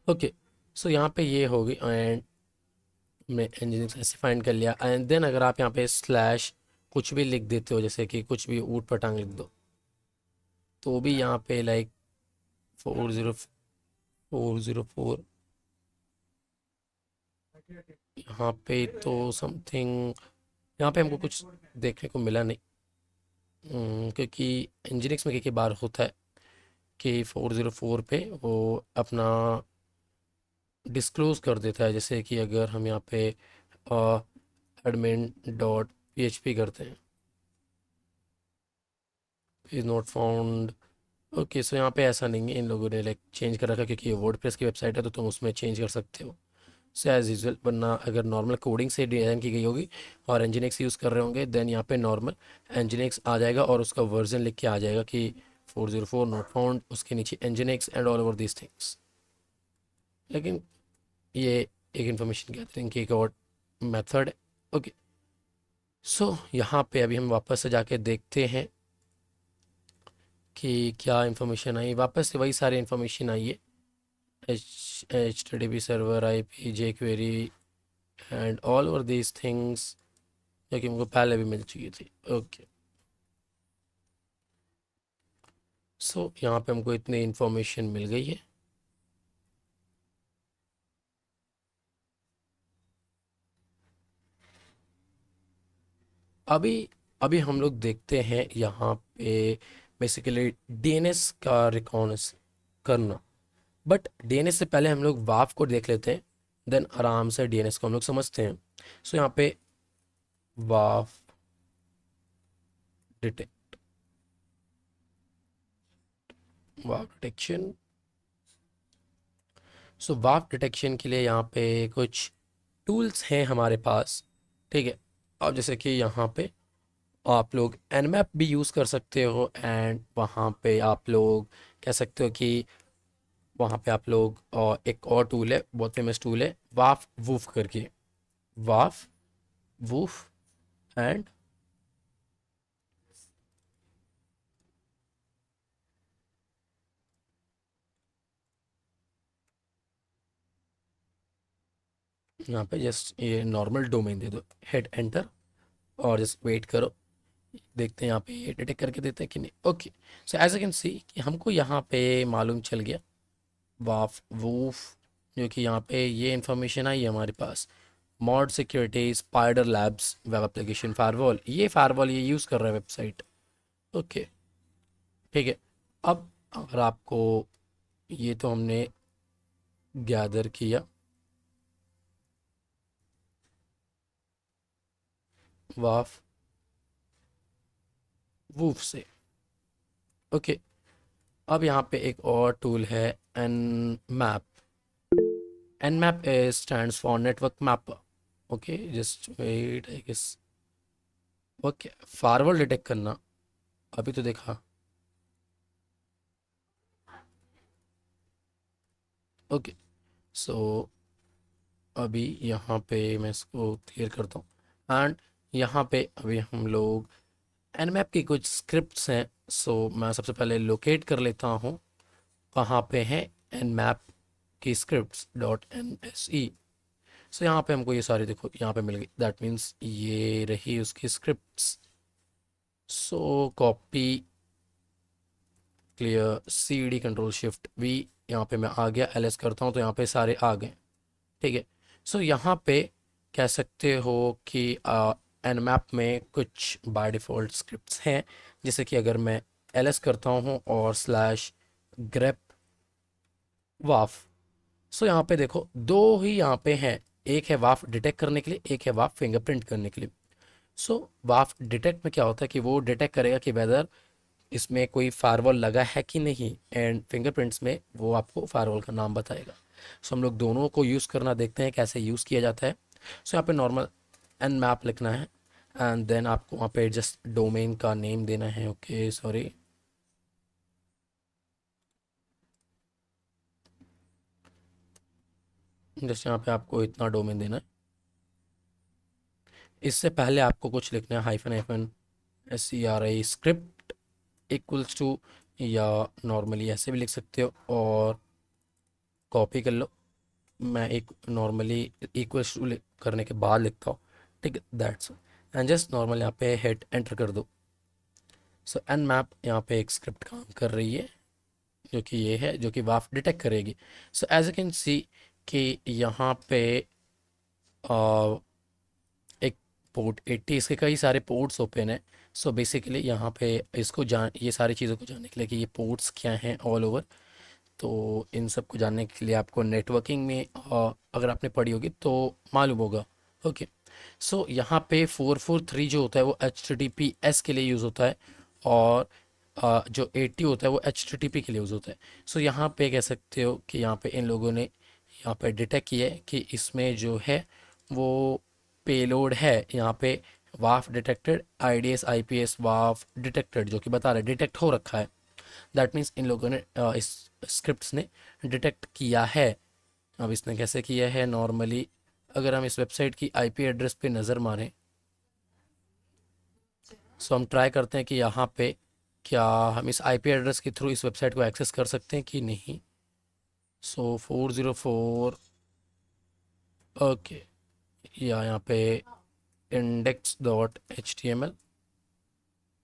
ओके, सो यहाँ पे ये होगी एंड मैं इंजीनियरिंग ऐसे फाइंड कर लिया। एंड देन अगर आप यहाँ पे स्लैश कुछ भी लिख देते हो, जैसे कि कुछ भी ऊट पटांग लिख दो, तो भी यहाँ पे लाइक 40404 यहाँ पे तो समथिंग, यहाँ पे हमको कुछ देखने को मिला नहीं। क्योंकि इंजीनियरिंग्स में कई बार होता है कि 404 पे वो अपना डिस्क्लोज कर देता है, जैसे कि अगर हम यहाँ पे admin.php करते हैं, इज़ नॉट फाउंड। ओके, सो यहाँ पे ऐसा नहीं है, इन लोगों ने लाइक चेंज कर रखा है, क्योंकि ये वर्डप्रेस की वेबसाइट है तो तुम उसमें चेंज कर सकते हो। सो एज यूजल, वरना अगर नॉर्मल कोडिंग से डिज़ाइन की गई होगी और एनजीनिक्स यूज़ कर रहे होंगे, देन यहाँ पे नॉर्मल एनजीनिक्स आ जाएगा और उसका वर्जन लिख के आ जाएगा कि 404 नॉट फाउंड, उसके नीचे nginx and all over this things. लेकिन ये एक इंफॉर्मेशन गैदरिंग की एक और मेथड है। ओके, सो यहाँ पे अभी हम वापस से जाके देखते हैं कि क्या इंफॉर्मेशन आई। वापस से वही सारी इंफॉर्मेशन आई है, HTTP server, IP, jQuery and all over these things, जो कि हमको पहले भी मिल चुकी थी। ओके, सो यहाँ पे हमको इतनी इंफॉर्मेशन मिल गई है। अभी अभी हम लोग देखते हैं यहाँ पे बेसिकली डीएनएस का रिकॉर्ड्स करना। बट डीएनएस से पहले हम लोग वाव को देख लेते हैं, देन आराम से डीएनएस को हम लोग समझते हैं। सो यहाँ पे वाव डिटेक्ट, वाव डिटेक्शन। सो वाव डिटेक्शन के लिए यहाँ पे कुछ टूल्स हैं हमारे पास, ठीक है। अब जैसे कि यहाँ पे आप लोग nmap भी यूज़ कर सकते हो, एंड वहाँ पे आप लोग कह सकते हो कि वहाँ पे आप लोग एक और टूल है, बहुत फेमस टूल है, वाफ वूफ करके, वाफ वूफ एंड यहाँ पे जस्ट ये नॉर्मल डोमेन दे दो, हेड एंटर, और जस्ट वेट करो, देखते हैं यहाँ पे ये डिटेक्ट करके देते हैं कि नहीं। Okay, so as I can see कि हमको यहाँ पे मालूम चल गया वाफ वूफ, जो कि यहाँ पे ये इंफॉर्मेशन आई है हमारे पास। Mod security spider labs web application firewall, ये फायरवॉल ये यूज़ कर रहा है वेबसाइट। ओके, ठीक है। अब अगर आपको, ये तो हमने गैदर किया वाफ वूफ से। ओके, अब यहाँ पे एक और टूल है N map. N map stands for network mapper. Okay, just wait, I guess. Okay, firewall detect करना, अभी तो देखा। ओके, सो अभी यहाँ पे मैं इसको क्लियर करता हूँ, एंड यहाँ पे अभी हम लोग nmap की कुछ स्क्रिप्ट्स हैं। सो मैं सबसे पहले लोकेट कर लेता हूँ कहाँ पे है nmap की scripts dot N S E. So यहाँ पे हमको ये सारी देखो यहाँ पे मिल गई, दैट मीन्स ये रही उसकी scripts. So copy, clear, C D control shift V, यहाँ पे मैं आ गया, एल एस करता हूँ तो यहाँ पे सारे आ गए, ठीक है। सो यहाँ पे कह सकते हो कि nmap में कुछ बाय डिफ़ॉल्ट स्क्रिप्ट्स हैं, जैसे कि अगर मैं ls करता हूँ और स्लैश ग्रेप वाफ। सो यहाँ पे देखो दो ही यहाँ पे हैं, एक है वाफ डिटेक्ट करने के लिए, एक है वाफ फिंगरप्रिंट करने के लिए। सो वाफ डिटेक्ट में क्या होता है कि वो डिटेक्ट करेगा कि वेदर इसमें कोई फायरवॉल लगा है कि नहीं, एंड फिंगरप्रिंट्स में वो आपको फायरवॉल का नाम बताएगा। सो हम लोग दोनों को यूज़ करना देखते हैं कैसे यूज़ किया जाता है। सो यहाँ पे नॉर्मल एन मैप लिखना है, एंड देन आपको वहाँ पे जस्ट डोमेन का नेम देना है। ओके, सॉरी, जस्ट यहाँ पे आपको इतना डोमेन देना है। इससे पहले आपको कुछ लिखना है, hyphen hyphen SCRI script equals to या नॉर्मली ऐसे भी लिख सकते हो और कॉपी कर लो। मैं एक नॉर्मली इक्वल्स टू करने के बाद लिखता हूँ, ठीक है, दैट्स एंड जस्ट नॉर्मल यहाँ पे हेड एंटर कर दो। सो एन मैप यहाँ पे एक स्क्रिप्ट काम कर रही है जो कि ये है, जो कि वाफ डिटेक्ट करेगी। So as you can see कि यहाँ पे आ, एक पोर्ट 80, इसके कई सारे पोर्ट्स ओपन है। सो बेसिकली यहाँ पे इसको जान ये सारी चीज़ों को जानने के लिए कि ये पोर्ट्स क्या हैं ऑल ओवर, तो इन सब को जानने के लिए आपको नेटवर्किंग में अगर आपने पढ़ी होगी तो मालूम होगा। ओके, सो यहाँ पे 443 जो होता है वो HTTPS के लिए यूज़ होता है, और जो 80 होता है वो HTTP के लिए यूज़ होता है। सो यहाँ पे कह सकते हो कि यहाँ पे इन लोगों ने यहाँ पे डिटेक्ट किया है कि इसमें जो है वो पेलोड है यहाँ पे वाफ डिटेक्टेड, IDS IPS वाफ डिटेक्टेड, जो कि बता रहा है डिटेक्ट हो रखा है। दैट मीन्स इन लोगों ने इस स्क्रिप्ट्स ने डिटेक्ट किया है। अब इसने कैसे किया है, नॉर्मली अगर हम इस वेबसाइट की IP एड्रेस पे नज़र मारें, सो हम ट्राई करते हैं कि यहाँ पे क्या हम इस IP एड्रेस के थ्रू इस वेबसाइट को एक्सेस कर सकते हैं कि नहीं। सो 404, ओके, या यहाँ पे index.html,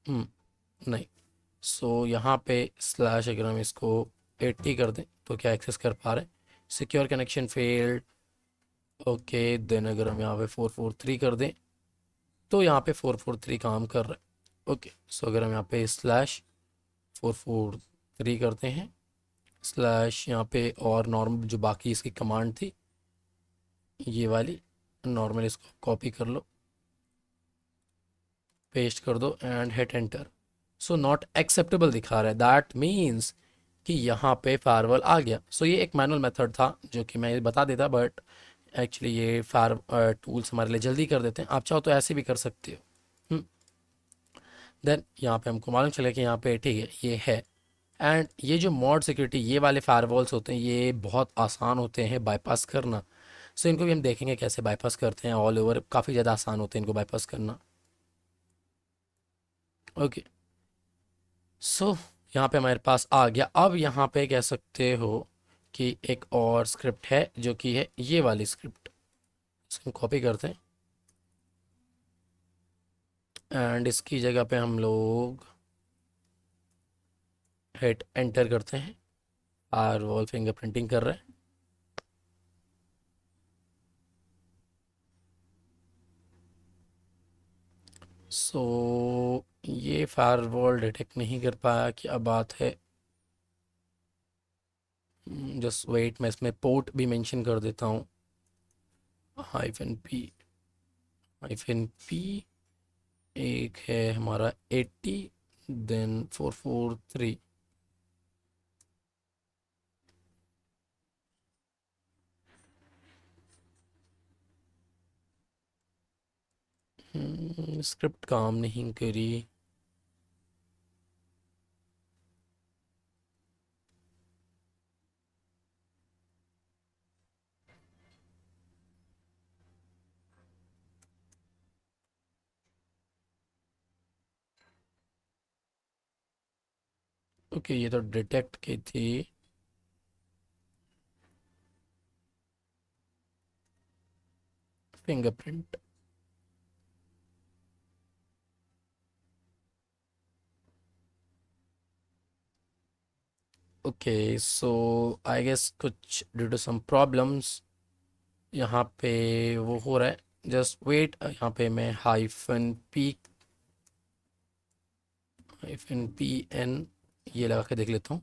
नहीं। सो यहाँ पे स्लैश अगर हम इसको 80 कर दें तो क्या एक्सेस कर पा रहे हैं, secure connection failed. Okay, then अगर हम यहाँ पे 443 कर दें तो यहाँ पे 443 काम कर रहा है। ओके, सो अगर हम यहाँ पे स्लैश 443 करते हैं स्लैश यहाँ पे, और नॉर्मल जो बाकी इसकी कमांड थी ये वाली, नॉर्मल इसको कॉपी कर लो, पेस्ट कर दो and hit enter. So not acceptable दिखा रहा है, दैट मीन्स कि यहाँ पे फायरवॉल आ गया। सो ये एक मैनुअल मेथड था जो कि मैं बता देता, बट एक्चुअली ये फायर टूल्स हमारे लिए जल्दी कर देते हैं। आप चाहो तो ऐसे भी कर सकते हो। देन यहाँ पे हमको मालूम चले कि यहाँ पे ठीक है ये है। एंड ये जो मॉड सिक्योरिटी ये वाले फायरवॉल्स होते हैं ये बहुत आसान होते हैं बाईपास करना। सो इनको भी हम देखेंगे कैसे बाईपास करते हैं, ऑल ओवर काफ़ी ज़्यादा आसान होते हैं इनको बाईपास करना। ओके, सो यहाँ पे हमारे पास आ गया। अब यहाँ पे कह सकते हो कि एक और स्क्रिप्ट है जो कि है ये वाली स्क्रिप्ट, इसको कॉपी करते हैं एंड इसकी जगह पे हम लोग हिट एंटर करते हैं। फायरवॉल फिंगरप्रिंटिंग कर रहे हैं। सो ये फायरवॉल डिटेक्ट नहीं कर पाया, क्या बात है। जस्ट वेट, मैं इसमें पोर्ट भी मेंशन कर देता हूँ, -P, -P, एक है हमारा 80, देन 443। स्क्रिप्ट काम नहीं करी। ओके, ये तो डिटेक्ट की थी। Fingerprint, okay, so I guess कुछ ड्यू टू सम प्रॉब्लम्स यहाँ पे वो हो रहा है। जस्ट वेट, यहाँ पे मैं -P N ये लगा के देख लेता हूँ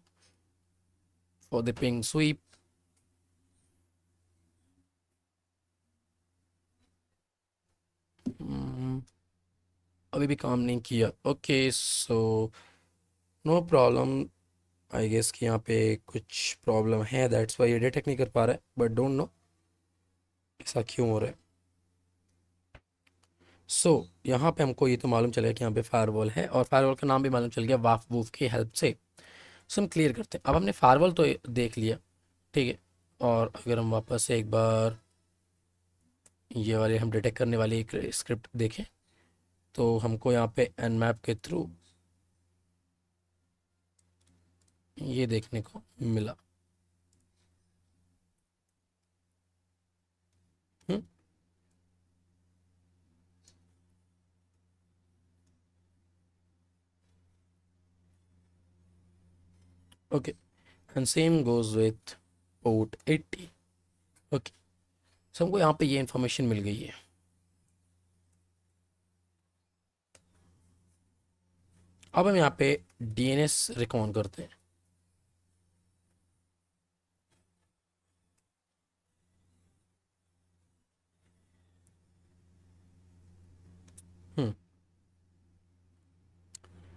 फॉर द पिंग स्वीप। अभी भी काम नहीं किया। Okay, so no problem, I guess कि यहाँ पे कुछ प्रॉब्लम है, दैट्स वाई ये डिटेक्ट नहीं कर पा रहा है, बट डोंट नो ऐसा क्यों हो रहा है। सो यहाँ पे हमको ये तो मालूम चला कि यहाँ पे फायरवॉल है, और फायरवॉल का नाम भी मालूम चल गया वाफ वूफ की हेल्प से। सो हम क्लियर करते हैं। अब हमने फायरवॉल तो देख लिया, ठीक है, और अगर हम वापस से एक बार ये वाले हम डिटेक्ट करने वाली एक स्क्रिप्ट देखें तो हमको यहाँ पे nmap के थ्रू ये देखने को मिला। Hmm, okay, and same goes with port 80। Okay, so हमको यहाँ पे ये इंफॉर्मेशन मिल गई है। अब हम यहाँ पे डीएनएस रिकॉन करते हैं। हम्म,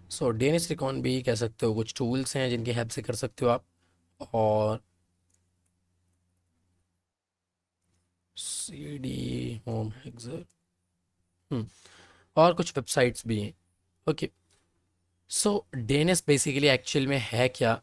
सो डीएनएस रिकॉन भी कह सकते हो, कुछ टूल्स हैं जिनकी हेल्प से कर सकते हो आप। और सी डी होम हेक्सर, हम्म, और कुछ वेबसाइट्स भी हैं। ओके, सो डीएनएस बेसिकली एक्चुअल में है क्या?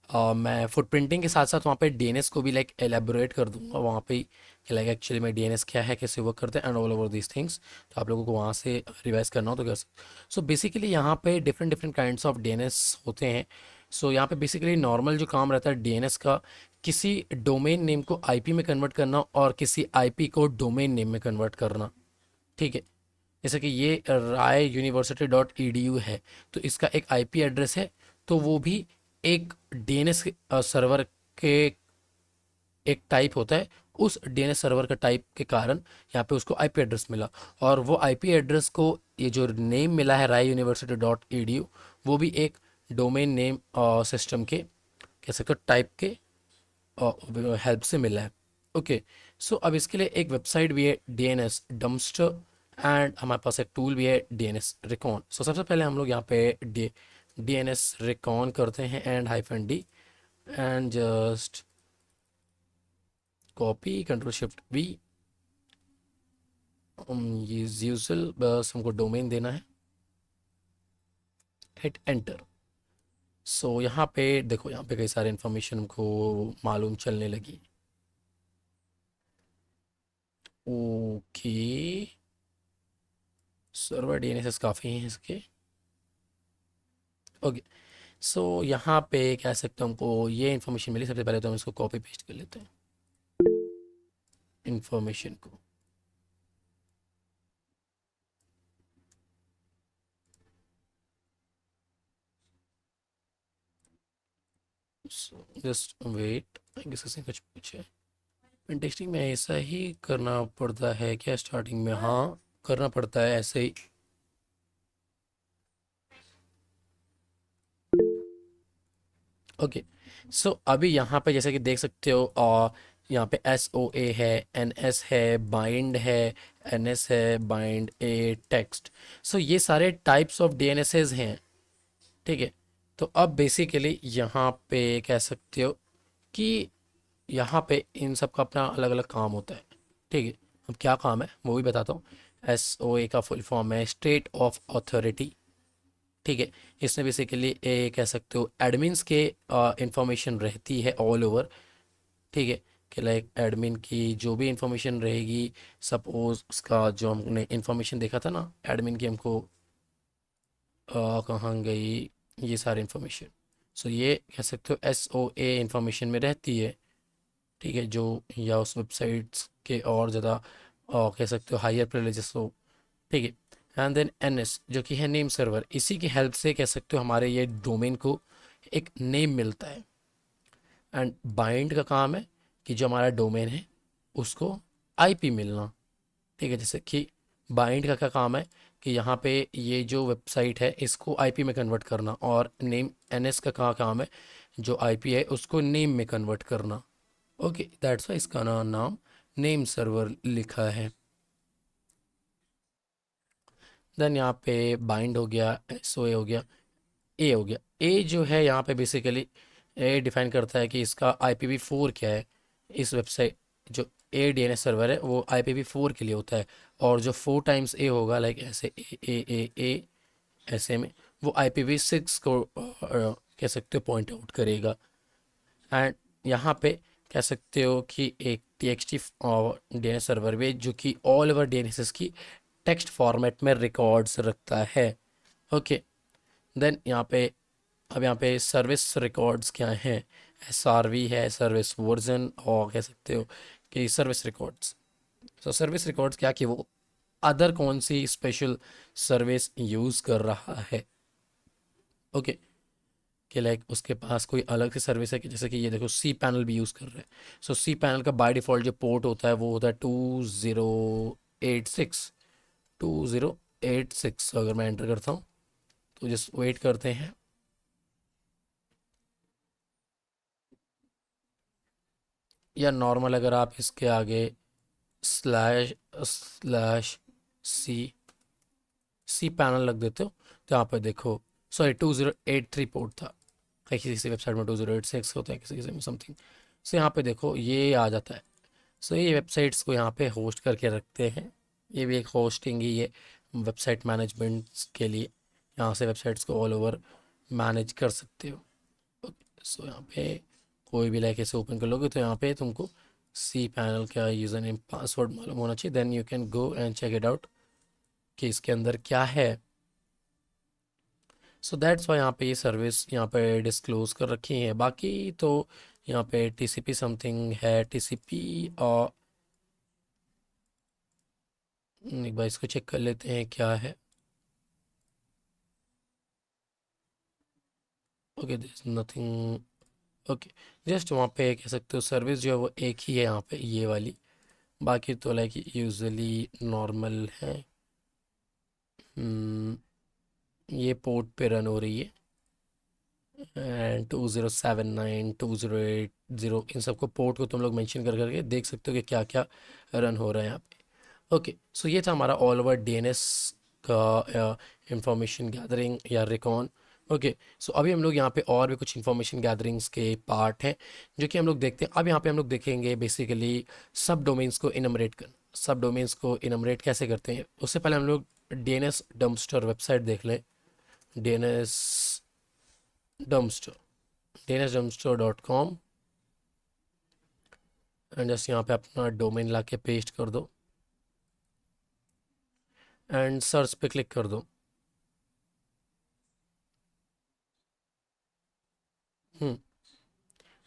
मैं फुटप्रिंटिंग के साथ साथ वहाँ पे डीएनएस को भी लाइक एलेबोरेट कर दूंगा वहाँ पे कि लाइक एक्चुअली में डीएनएस क्या है, कैसे वर्क करते हैं, and all over these things. तो आप लोगों को वहाँ से रिवाइज करना हो तो कर सकते। सो बेसिकली यहाँ पे different different kinds of DNS होते हैं। सो यहाँ पे बेसिकली नॉर्मल जो काम रहता है डीएनएस का, किसी डोमेन नेम को आईपी में कन्वर्ट करना और किसी आईपी को डोमेन नेम में कन्वर्ट करना। ठीक है, जैसे कि ये Rai university dot E D U है, तो इसका एक आईपी एड्रेस है, तो वो भी एक डीएनएस सर्वर के एक टाइप होता है। उस डीएनएस सर्वर का टाइप के कारण यहाँ पे उसको आईपी एड्रेस मिला, और वो आईपी एड्रेस को ये जो नेम मिला है Rai university dot E D U, वो भी एक डोमेन नेम सिस्टम के कह सकते हो टाइप के हेल्प से मिला है। ओके, सो अब इसके लिए एक वेबसाइट भी है डीएनएस डम्पस्टर, एंड हमारे पास एक टूल भी है डीएनएस रिकॉन। सो सबसे पहले हम लोग यहाँ पे डीएनएस रिकॉन करते हैं and hyphen D, and just copy control shift we. ये यूजल बस हमको डोमेन देना है, हिट एंटर। सो यहाँ पे देखो, यहाँ पे कई सारे इन्फॉर्मेशन हमको मालूम चलने लगी। ओके, सर्वर डीएनएस काफ़ी हैं इसके। ओके, सो यहाँ पे कह सकते हैं हमको ये इन्फॉर्मेशन मिली। सबसे पहले तो हम इसको कॉपी पेस्ट कर लेते हैं इन्फॉर्मेशन को। So just wait, I guess इसने कुछ पूछा है। पेन टेस्टिंग में ऐसा ही करना पड़ता है क्या स्टार्टिंग में? हाँ, करना पड़ता है ऐसे ही। ओके, सो अभी यहाँ पे जैसे कि देख सकते हो, यहाँ पे एस ओ ए है, एन एस है, बाइंड है, एन एस है, बाइंड ए टेक्स्ट। सो ये सारे types of D N S हैं। ठीक है, तो अब बेसिकली यहाँ पे कह सकते हो कि यहाँ पे इन सब का अपना अलग अलग काम होता है। ठीक है, अब क्या काम है वो भी बताता हूँ। एस ओ ए का फुल फॉर्म है स्टेट ऑफ अथॉरिटी। ठीक है, इसमें बेसिकली कह सकते हो एडमिन्स के इंफॉर्मेशन रहती है ऑल ओवर। ठीक है, कि लाइक एडमिन की जो भी इंफॉर्मेशन रहेगी, सपोज उसका जो हमने इंफॉर्मेशन देखा था ना एडमिन की, हमको कहाँ गई ये सारी इंफॉर्मेशन। सो ये कह सकते हो एस ओ ए इंफॉर्मेशन में रहती है। ठीक है, जो या उस वेबसाइट्स के और ज़्यादा कह सकते हो हायर प्रिविलेजेस हो। ठीक है, एंड देन एन एस जो कि है नेम सर्वर, इसी की हेल्प से कह सकते हो हमारे ये डोमेन को एक नेम मिलता है। एंड बाइंड का काम है कि जो हमारा डोमेन है उसको आईपी मिलना। ठीक है, जैसे कि बाइंड का क्या काम है कि यहाँ पे ये जो वेबसाइट है इसको आईपी में कन्वर्ट करना, और नेम एनएस का क्या काम है, जो आईपी है उसको नेम में कन्वर्ट करना। ओके, दैट्स वाई इसका नाम नेम सर्वर लिखा है। देन यहाँ पे बाइंड हो गया, एस ओ ए हो गया, ए हो गया। ए जो है यहाँ पे बेसिकली ए डिफाइन करता है कि इसका IPv4 क्या है। इस वेबसाइट जो A D N S server है वो IPv4 के लिए होता है, और जो 4 टाइम्स ए होगा लाइक ऐसे ए ऐसे में, वो IPv6 को कह सकते हो पॉइंट आउट करेगा। एंड यहाँ पे कह सकते हो कि एक TXT DNS सर्वर भी है, जो कि ऑल ओवर DNS की टेक्स्ट फॉर्मेट में रिकॉर्ड्स रखता है। ओके, देन यहाँ पे अब यहाँ पे सर्विस रिकॉर्ड्स क्या हैं, SRV है, सर्विस वर्जन, और कह सकते हो कि सर्विस रिकॉर्ड्स। तो सर्विस रिकॉर्ड्स क्या कि वो अदर कौन सी स्पेशल सर्विस यूज़ कर रहा है। ओके, कि लाइक उसके पास कोई अलग से सर्विस है, कि जैसे कि ये देखो सी पैनल भी यूज़ कर रहे हैं। सो सी पैनल का बाय डिफ़ॉल्ट जो पोर्ट होता है वो होता है 2086। 2086 अगर मैं एंटर करता हूँ तो जस्ट वेट करते हैं। या नॉर्मल अगर आप इसके आगे slash slash C C panel लग देते हो तो यहाँ पे देखो, सॉरी 2083 पोर्ट था, किसी किसी वेबसाइट में 2086 होता है, किसी किसी में समथिंग। सो यहाँ पे देखो ये आ जाता है। सो ये वेबसाइट्स को यहाँ पे होस्ट करके रखते हैं। ये भी एक होस्टिंग ही है वेबसाइट मैनेजमेंट के लिए। यहाँ से वेबसाइट्स को ऑल ओवर मैनेज कर सकते हो। सो यहाँ पे कोई भी लाइक ऐसे ओपन कर लोगे तो यहाँ पे तुमको सी पैनल का यूज़र नेम पासवर्ड मालूम होना चाहिए, then you can go and check it out कि इसके अंदर क्या है। सो दैट्स वाई यहाँ पे ये सर्विस यहाँ पे डिस्क्लोज कर रखी है। बाकी तो यहाँ पे TCP समथिंग है, TCP। और एक बार इसको चेक कर लेते हैं क्या है। Okay, this nothing. Okay, just वहाँ पे कह सकते हो सर्विस जो है वो एक ही है यहाँ पे, ये वाली। बाकी तो लाइक यूजुअली नॉर्मल है। हम्म, ये पोर्ट पे रन हो रही है, एंड 2079 2080 इन सबको पोर्ट को तुम लोग मेंशन कर करके देख सकते हो कि क्या क्या रन हो रहा है यहाँ पे। ओके, सो ये था हमारा ऑल ओवर DNS का इंफॉर्मेशन गैदरिंग या रिकॉन। ओके, सो अभी हम लोग यहाँ पे और भी कुछ इंफॉर्मेशन गैदरिंग्स के पार्ट हैं जो कि हम लोग देखते हैं। अब यहाँ पे हम लोग देखेंगे बेसिकली सब डोमेन्स को इनमरेट कर, सब डोमेन्स को इनमरेट कैसे करते हैं। उससे पहले हम लोग DNS डम्पस्टर वेबसाइट देख लें। DNS dumpster, dnsdumpster.com, and just यहाँ पे अपना डोमेन ला के पेस्ट कर दो एंड सर्च पे क्लिक कर दो। हम्म,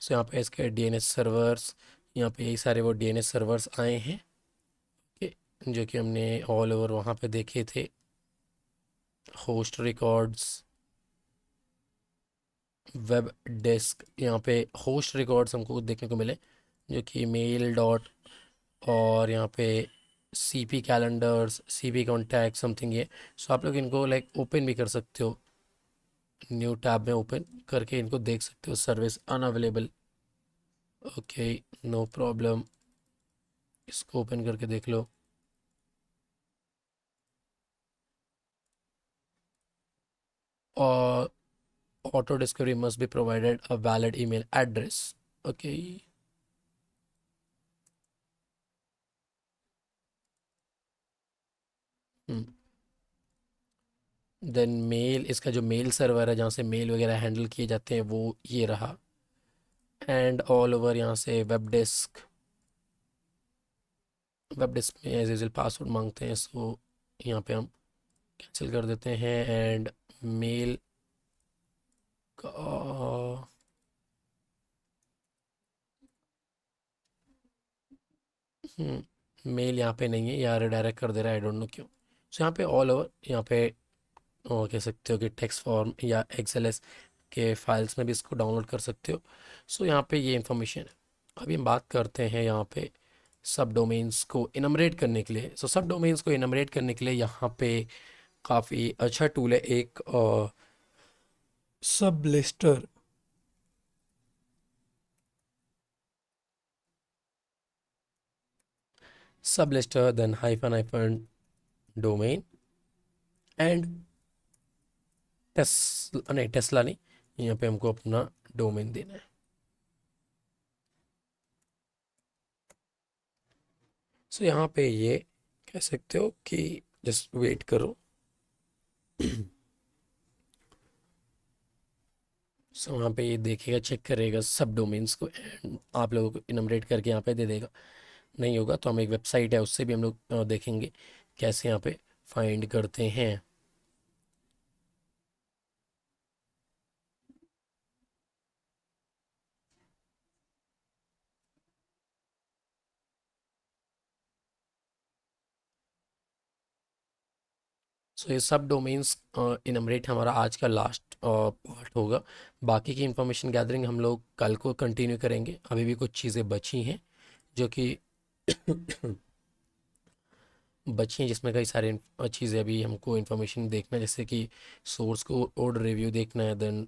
सो यहाँ पे इसके DNS सर्वर्स, यहाँ पे यही सारे वो DNS सर्वर्स आए हैं जो कि हमने ऑल ओवर वहाँ पे देखे थे। होस्ट रिकॉर्ड्स, वेब डेस्क, यहाँ पे होस्ट रिकॉर्ड्स हमको देखने को मिले जो कि मेल डॉट, और यहाँ पे CP calendars, CP contact something ये। सो आप लोग इनको लाइक ओपन भी कर सकते हो, न्यू टैब में ओपन करके इनको देख सकते हो। Service unavailable, okay, no problem, इसको ओपन करके देख लो। और auto discovery must be provided a valid email address. Okay, then mail, इसका जो मेल सर्वर है जहाँ से मेल वगैरह हैंडल किए जाते हैं वो ये रहा। एंड ऑल ओवर यहाँ से वेब डेस्क, वेब डेस्क में एज यूजल पासवर्ड मांगते हैं, सो यहाँ पे हम कैंसिल कर देते हैं। एंड मेल का मेल यहाँ पे नहीं है, यहाँ रिडायरेक्ट कर दे रहा है, आई डोंट नो क्यों। सो यहाँ पे ऑल ओवर यहाँ पे कह सकते हो कि टेक्स्ट फॉर्म या XLS के फाइल्स में भी इसको डाउनलोड कर सकते हो। सो यहाँ पे ये इंफॉर्मेशन है। अभी हम बात करते हैं यहाँ पे सब डोमेन्स को इनमरेट करने के लिए। सो सब डोमेन्स को इनमरेट करने के लिए यहाँ पे काफ़ी अच्छा टूल है एक, sub lister. Sub lister then hyphen domain and नहीं टेस्ला नहीं, यहाँ पे हमको अपना डोमेन देना है। सो यहाँ पे ये कह सकते हो कि जस्ट वेट करो। सो वहाँ पे ये देखेगा, चेक करेगा सब डोमेन्स को एंड आप लोगों को इनमरेट करके यहाँ पे दे देगा। नहीं होगा तो हम एक वेबसाइट है उससे भी हम लोग देखेंगे कैसे यहाँ पे फाइंड करते हैं। सो ये सब डोमेन्स इनमरेट हमारा आज का लास्ट पार्ट होगा। बाकी की इंफॉर्मेशन गैदरिंग हम लोग कल को कंटिन्यू करेंगे। अभी भी कुछ चीज़ें बची हैं जो कि बची हैं, जिसमें कई सारे चीज़ें अभी हमको इन्फॉर्मेशन देखना है, जैसे कि सोर्स को कोड रिव्यू देखना है, then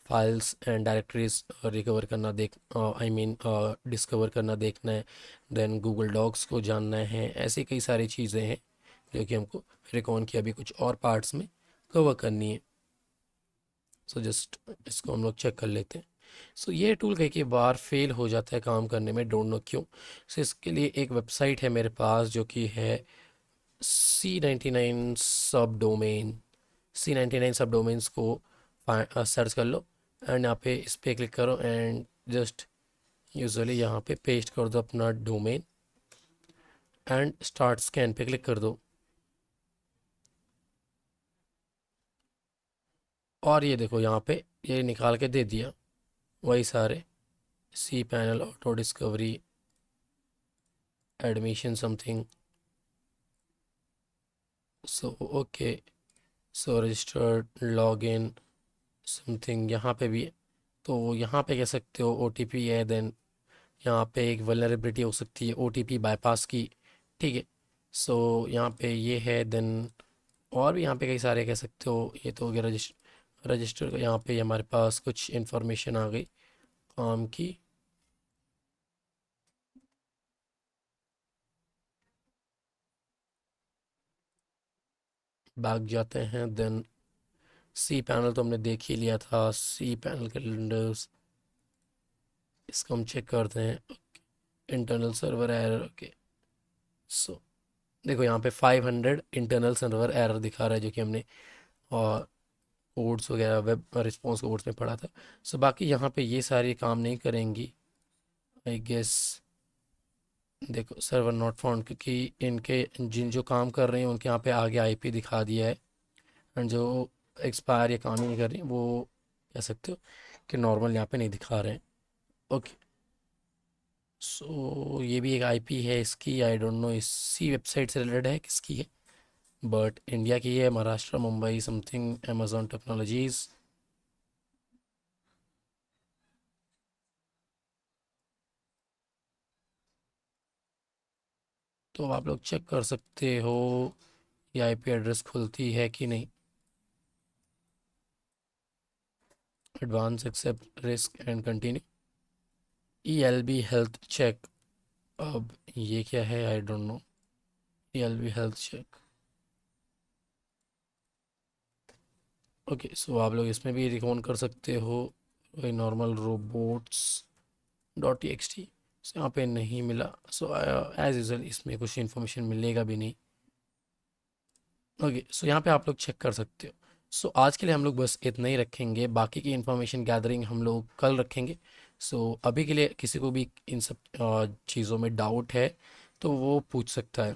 files and directories recover करना देख आई मीन डिस्कवर करना देखना है, देन गूगल डॉक्स को जानना है। ऐसी कई सारी चीज़ें हैं जो कि हमको रिकॉन की अभी कुछ और पार्ट्स में कवर करनी है। सो जस्ट इसको हम लोग चेक कर लेते हैं। सो ये टूल कई बार फेल हो जाता है काम करने में, डोंट नो क्यों। सो इसके लिए एक वेबसाइट है मेरे पास जो कि है C99 सब डोमेन। C99 सब डोमेन्स को सर्च कर लो एंड यहाँ पे इस पे क्लिक करो एंड जस्ट यूजुअली यहाँ पे पेस्ट कर दो अपना डोमेन एंड स्टार्ट स्कैन पे क्लिक कर दो। और ये देखो यहाँ पे ये निकाल के दे दिया वही सारे C panel auto discovery admission something. So okay, so registered login something यहाँ पे भी है। तो यहाँ पे कह सकते हो OTP है, देन यहाँ पे एक वल्नरेबिलिटी हो सकती है OTP बाईपास की, ठीक है। सो यहाँ पे ये है, देन और भी यहाँ पे कई सारे कह सकते हो। ये तो हो गया रजिस्टर। यहाँ पे हमारे पास कुछ इंफॉर्मेशन आ गई काम की। बैक जाते हैं, देन सी पैनल तो हमने देख ही लिया था, सी पैनल कैलेंडर्स इसको हम चेक करते हैं। Internal server error, okay. So देखो यहाँ पे 500 इंटरनल सर्वर एरर दिखा रहा है, जो कि हमने और कोड्स वगैरह वेब रिस्पॉन्स कोड्स में पढ़ा था। सो बाकी यहाँ पे ये सारे काम नहीं करेंगी आई गेस। देखो सर्वर नॉट फाउंड, क्योंकि इनके जिन जो काम कर रहे हैं उनके यहाँ पे आगे IP दिखा दिया है, एंड जो एक्सपायर या काम ही नहीं कर रही वो कह सकते हो कि नॉर्मल यहाँ पे नहीं दिखा रहे हैं। ओके, सो ये भी एक IP है इसकी, आई डोंट नो इसी वेबसाइट से रिलेटेड है किसकी है, बट इंडिया की है, Maharashtra Mumbai something Amazon technologies. तो आप लोग चेक कर सकते हो ये IP एड्रेस खुलती है कि नहीं। Advance accept risk and continue, ELB health check. अब ये क्या है, I don't know. ELB health check, okay. So आप लोग इसमें भी रिकॉन कर सकते हो। नॉर्मल रोबोट्स .txt यहाँ पे नहीं मिला, सो एज यूजल इसमें कुछ इन्फॉर्मेशन मिलेगा भी नहीं। ओके, सो यहाँ पे आप लोग चेक कर सकते हो। सो आज के लिए हम लोग बस इतना ही रखेंगे, बाकी की इन्फॉर्मेशन गैदरिंग हम लोग कल रखेंगे। सो अभी के लिए किसी को भी इन सब चीज़ों में डाउट है तो वो पूछ सकता है।